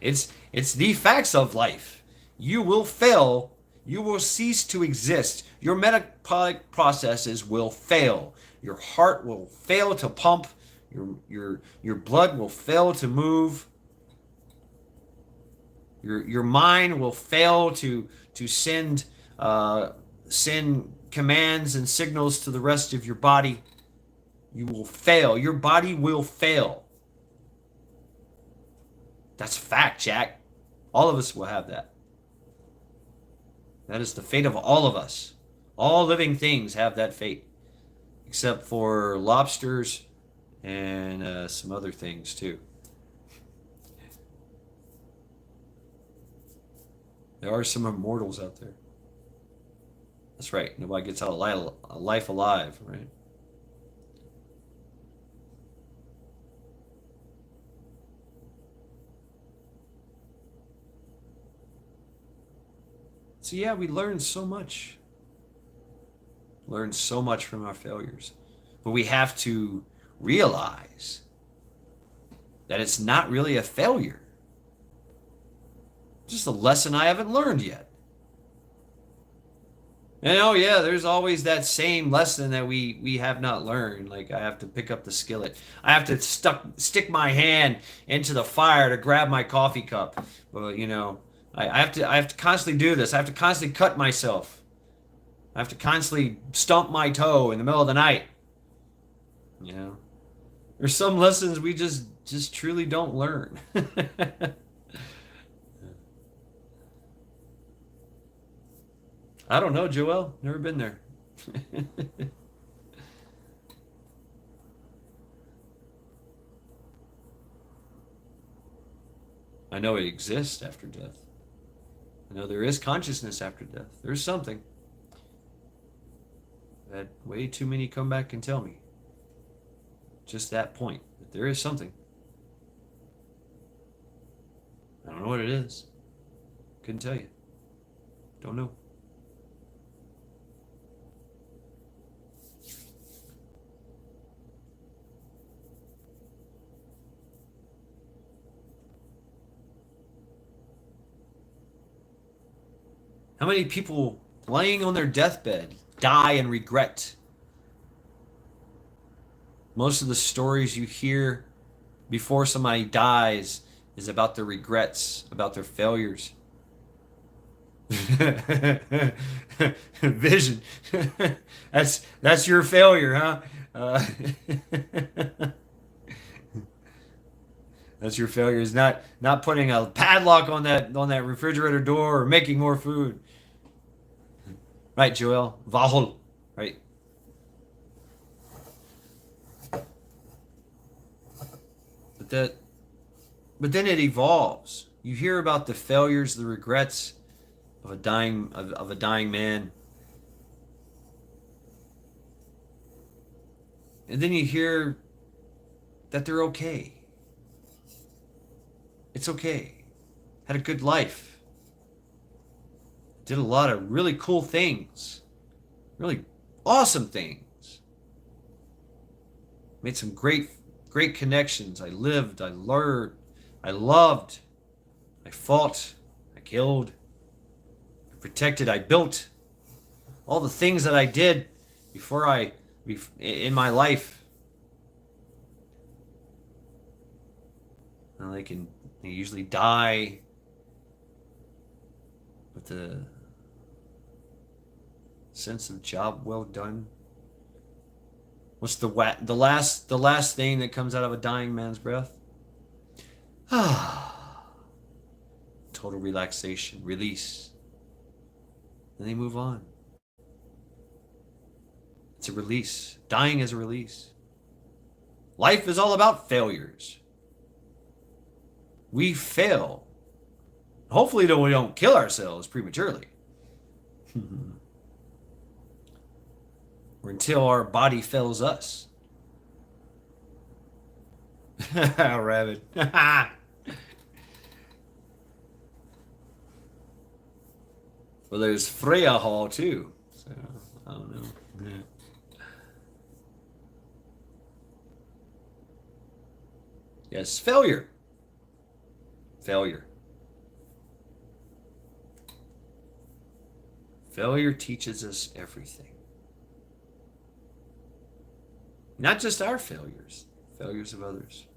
It's the facts of life. You will fail. You will cease to exist. Your metabolic processes will fail. Your heart will fail to pump. Your blood will fail to move. Your mind will fail to send commands and signals to the rest of your body. You will fail. Your body will fail. That's fact, Jack. All of us will have that. That is the fate of all of us. All living things have that fate, except for lobsters and some other things too. There are some immortals out there. That's right. Nobody gets out of life alive, right? So yeah, we learn so much. Learn so much from our failures. But we have to realize that it's not really a failure. Just a lesson I haven't learned yet. And oh yeah, there's always that same lesson that we have not learned. Like I have to pick up the skillet. I have to stick my hand into the fire to grab my coffee cup. Well, I have to constantly do this. I have to constantly cut myself. I have to constantly stump my toe in the middle of the night. You know, there's some lessons we just truly don't learn. I don't know, Joel. Never been there. I know it exists after death. I know there is consciousness after death. There's something that way too many come back and tell me. Just that point, that there is something. I don't know what it is. Couldn't tell you. Don't know. How many people laying on their deathbed die in regret? Most of the stories you hear before somebody dies is about their regrets, about their failures. Vision. That's your failure, huh? That's your failure is not putting a padlock on that refrigerator door or making more food. Right, Joel? Vahol. Right. But that but then it evolves. You hear about the failures, the regrets of a dying man. And then you hear that they're okay. It's okay. Had a good life. Did a lot of really cool things. Really awesome things. Made some great connections. I lived, I learned, I loved, I fought, I killed, I protected, I built. All the things that I did in my life. And they usually die with the sense of job well done. What's the last thing that comes out of a dying man's breath? Total relaxation, release. Then they move on. It's a release. Dying is a release. Life is all about failures. We fail. Hopefully, we don't kill ourselves prematurely. Or until our body fails us. Rabbit. Well, there's Freya Hall too. So, I don't know. Yeah. Yes, failure. Failure. Failure teaches us everything. Not just our failures, failures of others.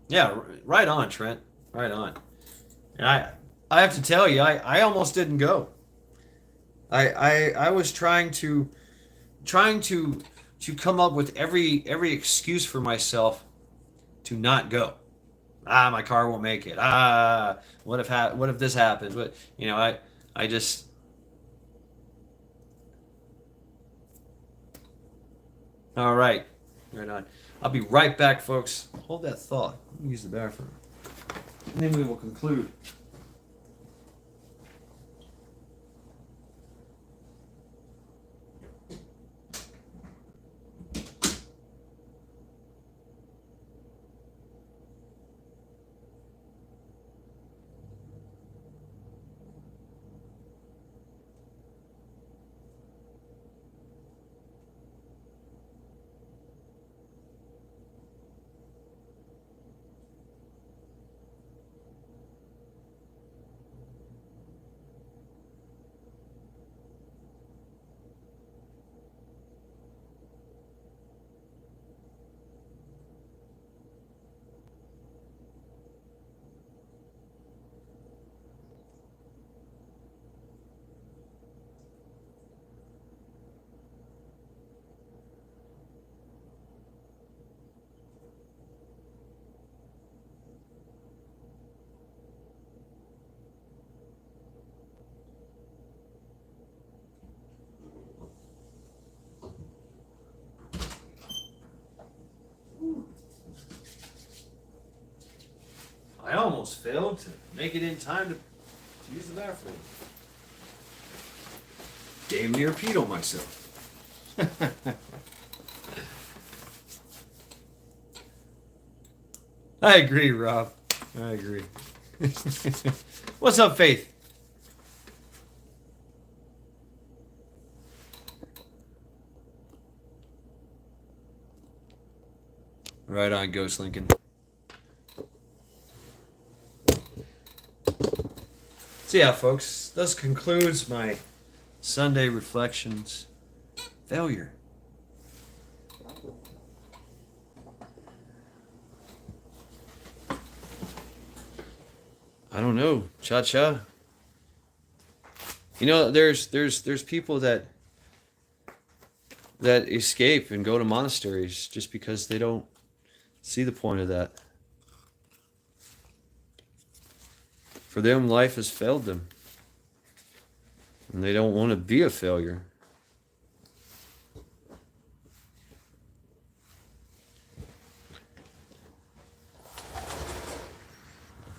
Yeah, right on, Trent. Right on. And I have to tell you, I almost didn't go. I was trying to come up with every excuse for myself to not go. My car won't make it. What if this happens? What I just all right. Right on. I'll be right back, folks. Hold that thought. Let me use the bathroom. And then we will conclude. I almost failed to make it in time to use the bathroom. Damn near peed on myself. I agree, Rob. I agree. What's up, Faith? Right on, Ghost Lincoln. So yeah, folks, this concludes my Sunday reflections. Failure. I don't know. Cha cha. There's people that escape and go to monasteries just because they don't see the point of that. For them, life has failed them. And they don't want to be a failure.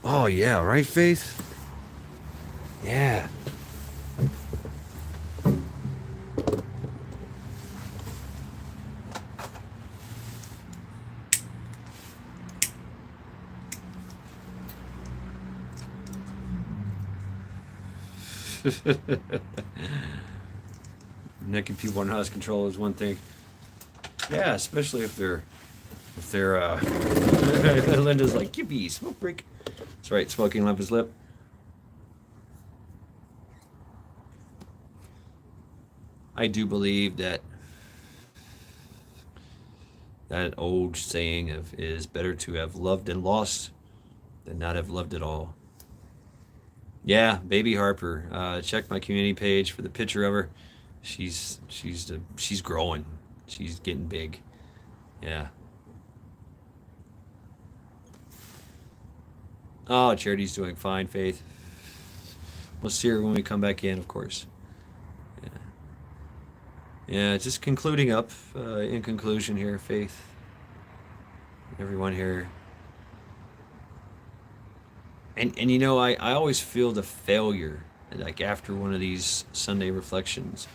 Oh, yeah, right, Faith? Yeah. Necking people on house control is one thing. Yeah, especially if they're Linda's like, yippee, smoke break. That's right, smoking left his lip. I do believe that old saying of is better to have loved and lost than not have loved at all. Yeah, baby Harper. Check my community page for the picture of her. She's growing. She's getting big. Yeah. Oh, Charity's doing fine, Faith. We'll see her when we come back in, of course. Yeah. Yeah, just concluding up. In conclusion here, Faith. Everyone here. And I always feel the failure, like after one of these Sunday reflections.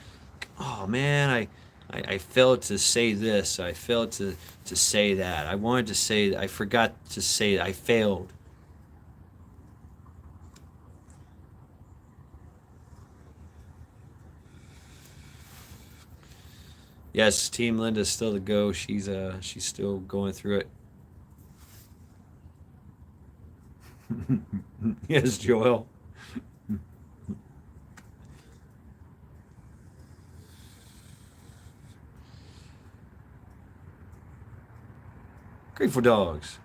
Oh man, I failed to say this. I failed to say that. I wanted to say, I forgot to say, I failed. Yes, Team Linda's still to go. She's still going through it. Yes, Joel. Grateful dogs.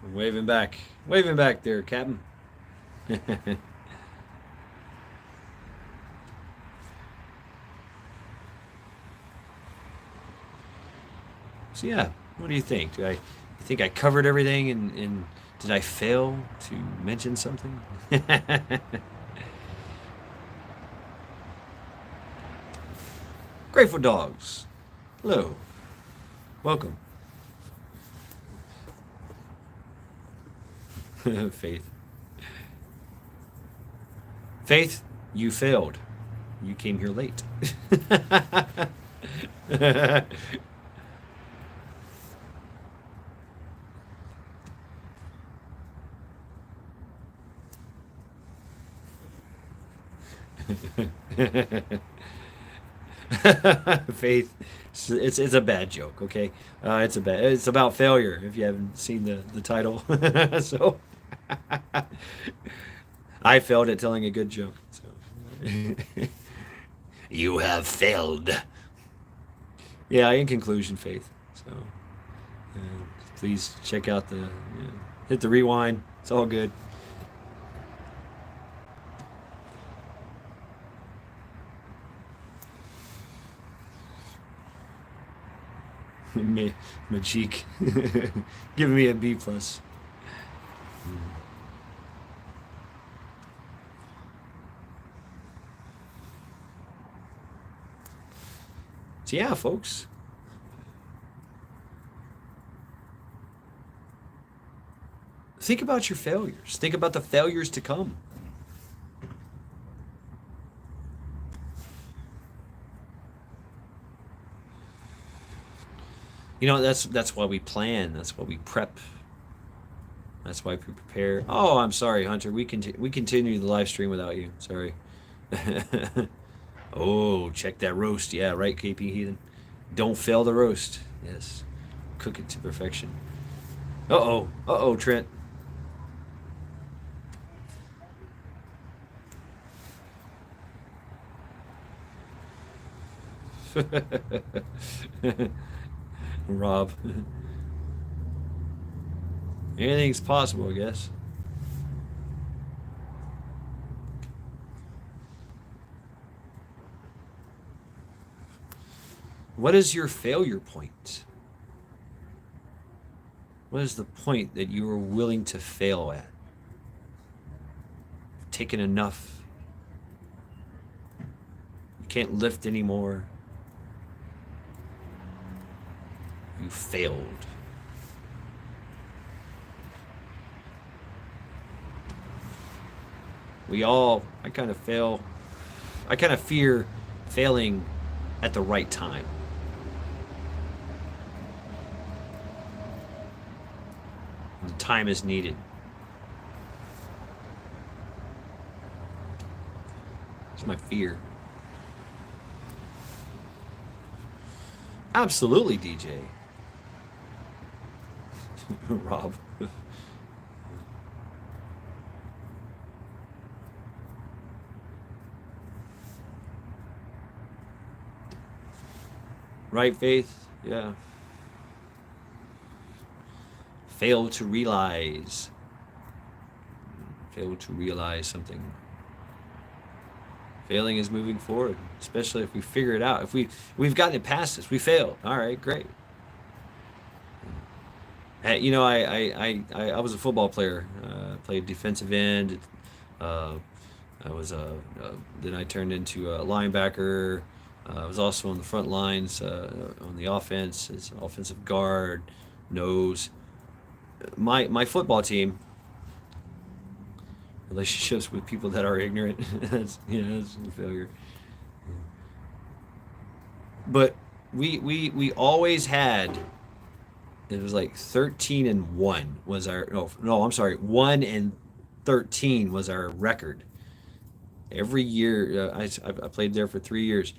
I'm waving back there, Captain. So yeah, what do you think? You think I covered everything, and did I fail to mention something? Grateful Dogs. Hello. Welcome. Faith. Faith, you failed. You came here late. Faith, it's a bad joke. Okay, it's about failure. If you haven't seen the title, so I failed at telling a good joke. So you have failed. Yeah, in conclusion, Faith. So please check out hit the rewind. It's all good. Majik giving me a B plus. So yeah, folks. Think about your failures. Think about the failures to come. You know, that's why we plan. That's why we prep. That's why we prepare. Oh, I'm sorry, Hunter. We continue the live stream without you. Sorry. Oh, check that roast. Yeah, right, KP Heathen. Don't fail the roast. Yes. Cook it to perfection. Uh-oh. Uh-oh, Trent. Rob. Anything's possible, I guess. What is your failure point? What is the point that you are willing to fail at? Taken enough. You can't lift anymore. You failed. I kind of fear failing at the right time. The time is needed. It's my fear. Absolutely, DJ. Rob. Right, Faith? Yeah. Fail to realize. Fail to realize something. Failing is moving forward, especially if we figure it out. If we've gotten it past this, we failed. All right, great. Hey, you know, I was a football player. Played defensive end. Uh, I was then I turned into a linebacker. I was also on the front lines on the offense as an offensive guard, nose. My football team, relationships with people that are ignorant. That's that's a failure. But we always had. It was like 13-1 was our no I'm sorry 1-13 was our record. Every year I played there for 3 years.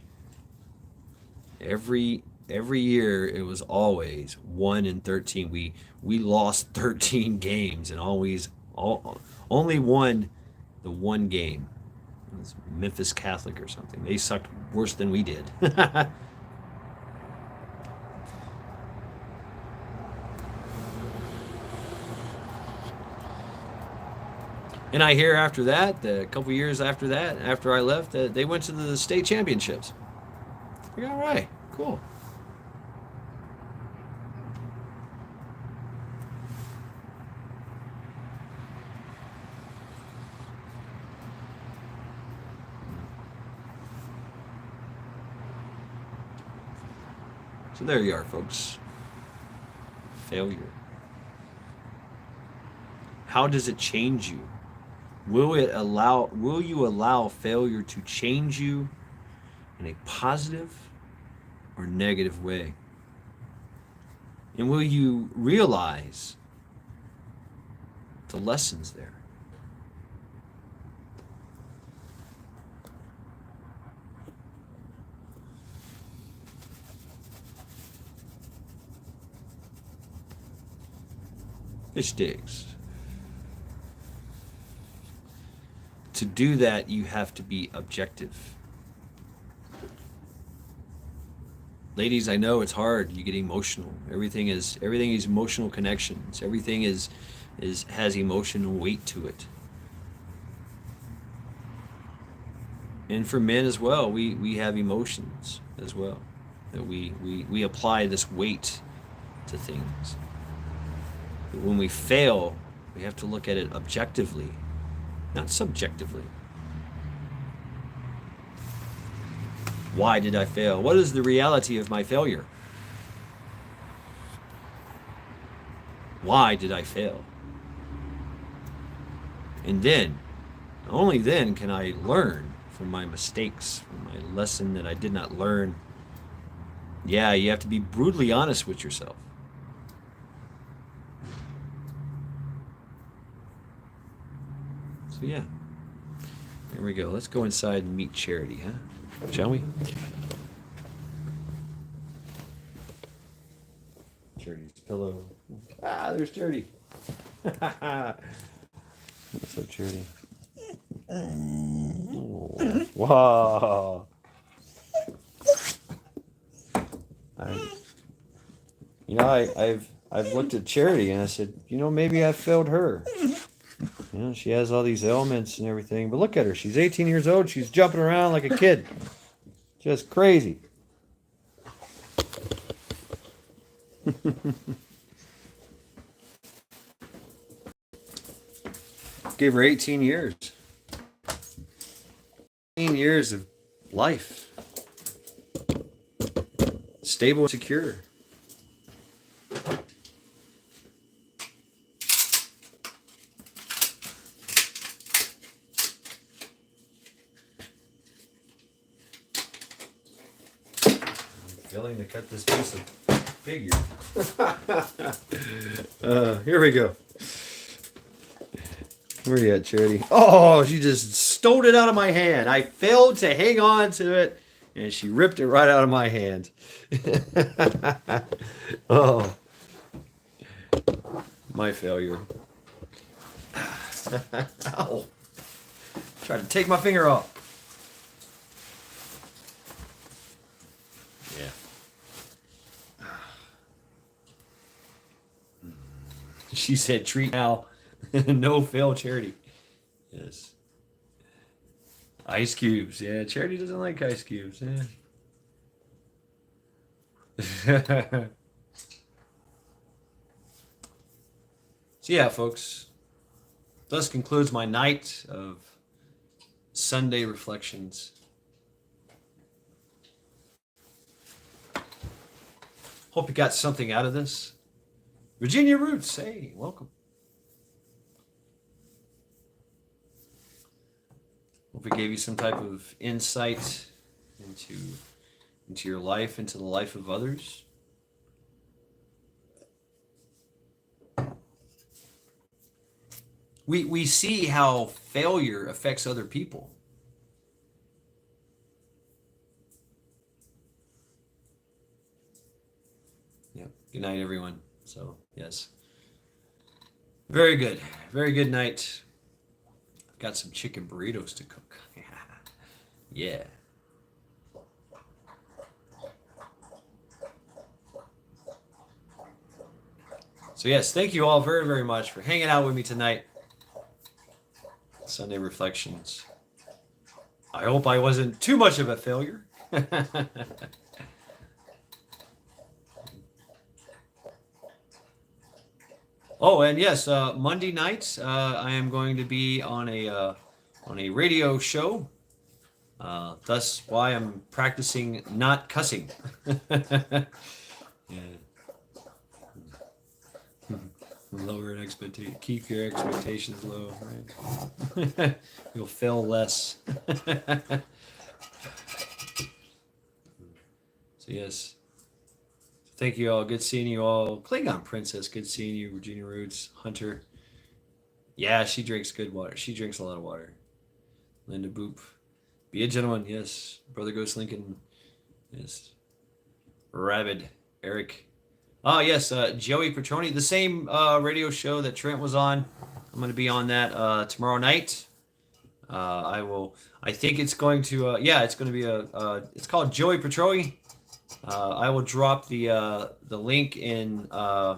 Every year it was always 1-13. We lost 13 games and only won the one game. It was Memphis Catholic or something. They sucked worse than we did. And I hear after that, a couple years after that, after I left, they went to the state championships. Like, all right, cool. So there you are, folks. Failure. How does it change you? Will you allow failure to change you in a positive or negative way? And will you realize the lessons there? Fish sticks. To do that, you have to be objective. Ladies, I know it's hard. You get emotional. Everything is emotional connections. Everything has emotional weight to it. And for men as well, we have emotions as well. That we apply this weight to things. But when we fail, we have to look at it objectively, not subjectively. Why did I fail? What is the reality of my failure? Why did I fail? And then, only then can I learn from my mistakes, from my lesson that I did not learn. Yeah, you have to be brutally honest with yourself. So yeah, there we go. Let's go inside and meet Charity, huh? Shall we? Charity's pillow. Ah, there's Charity. What's up, Charity? Oh, wow. I, I've looked at Charity and I said, maybe I failed her. She has all these ailments and everything, but look at her. She's 18 years old. She's jumping around like a kid. Just crazy. Gave her 18 years. 18 years of life. Stable and secure. Willing to cut this piece of figure. Here we go. Where are you at, Charity? Oh, she just stole it out of my hand. I failed to hang on to it, and she ripped it right out of my hand. Oh, my failure. Ow. Tried to take my finger off. Yeah. She said, treat now. No fail, Charity. Yes. Ice cubes. Yeah, Charity doesn't like ice cubes. Yeah. So yeah, folks. Thus concludes my night of Sunday reflections. Hope you got something out of this. Virginia Roots, hey, welcome. Hope it gave you some type of insight into your life, into the life of others. We see how failure affects other people. Yep. Good night, everyone. So, yes. Very good. Very good night. I've got some chicken burritos to cook. Yeah. So, yes, thank you all very, very much for hanging out with me tonight. Sunday Reflections. I hope I wasn't too much of a failure. Oh, and yes, Monday nights I am going to be on a radio show. Thus, why I'm practicing not cussing. Yeah. Lower an expectation. Keep your expectations low, right? You'll fail less. So yes, thank you all. Good seeing you all. Klingon Princess, good seeing you. Virginia Roots, Hunter. Yeah, she drinks good water. She drinks a lot of water. Linda Boop. Be a gentleman, yes. Brother Ghost Lincoln, yes. Rabid, Eric. Oh yes, Joey Petroni, the same radio show that Trent was on. I'm going to be on that tomorrow night. I will. I think it's going to. Yeah, it's going to be a. It's called Joey Petroni. I will drop the link in my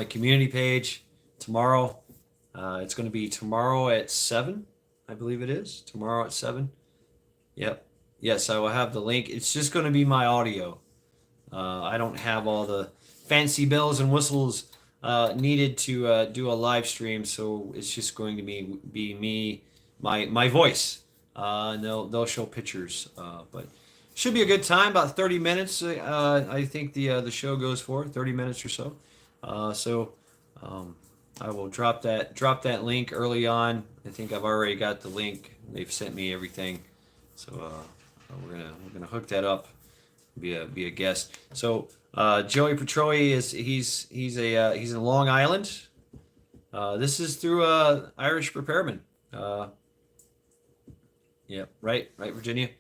community page tomorrow. It's going to be tomorrow at 7, I believe it is. Tomorrow at 7. Yep. Yes, I will have the link. It's just going to be my audio. I don't have all the fancy bells and whistles needed to do a live stream, so it's just going to be me, my voice. And they'll show pictures, but should be a good time. About 30 minutes. I think the show goes for 30 minutes or so. I will drop that link early on. I think I've already got the link. They've sent me everything, so we're gonna hook that up. Be a guest. So Joey Petroi he's in Long Island. This is through Irish Repairman. Yeah, right, Virginia,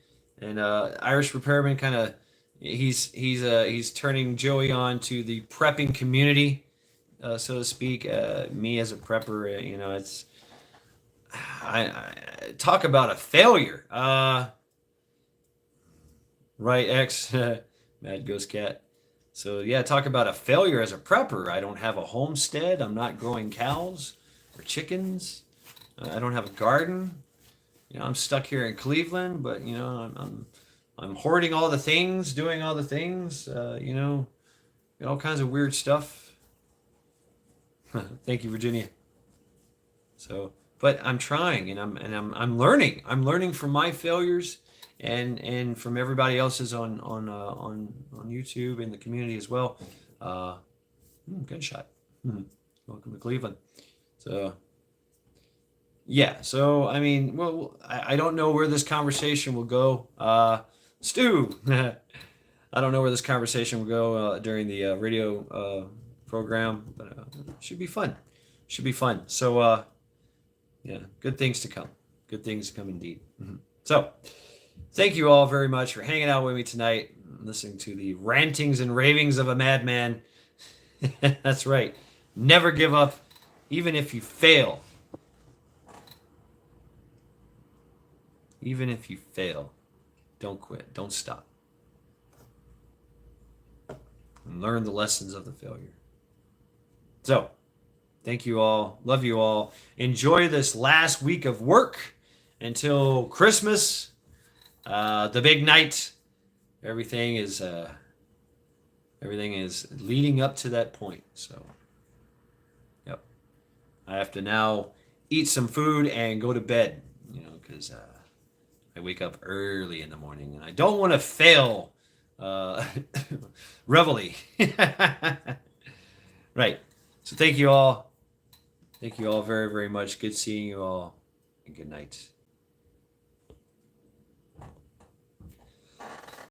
and Irish Repairman kind of he's turning Joey on to the prepping community, so to speak. Me as a prepper, it's I talk about a failure. Right, X, Mad Ghost Cat. So yeah, talk about a failure as a prepper. I don't have a homestead. I'm not growing cows or chickens. I don't have a garden. I'm stuck here in Cleveland, but I'm hoarding all the things, doing all the things. All kinds of weird stuff. Thank you, Virginia. So, but I'm trying, and I'm learning. I'm learning from my failures. And from everybody else's on YouTube and the community as well. Good shot. Welcome to Cleveland. So yeah, so I mean, well, I don't know where this conversation will go. Stu, I don't know where this conversation will go during the radio program, but should be fun. Should be fun. So yeah, good things to come. Good things to come indeed. So. Thank you all very much for hanging out with me tonight, listening to the rantings and ravings of a madman. That's right. Never give up, even if you fail. Even if you fail, don't quit. Don't stop. And learn the lessons of the failure. So, thank you all. Love you all. Enjoy this last week of work until Christmas. The big night, everything is leading up to that point. So, yep, I have to now eat some food and go to bed, because I wake up early in the morning and I don't want to fail reveille. Right. So thank you all. Thank you all very, very much. Good seeing you all, and good night.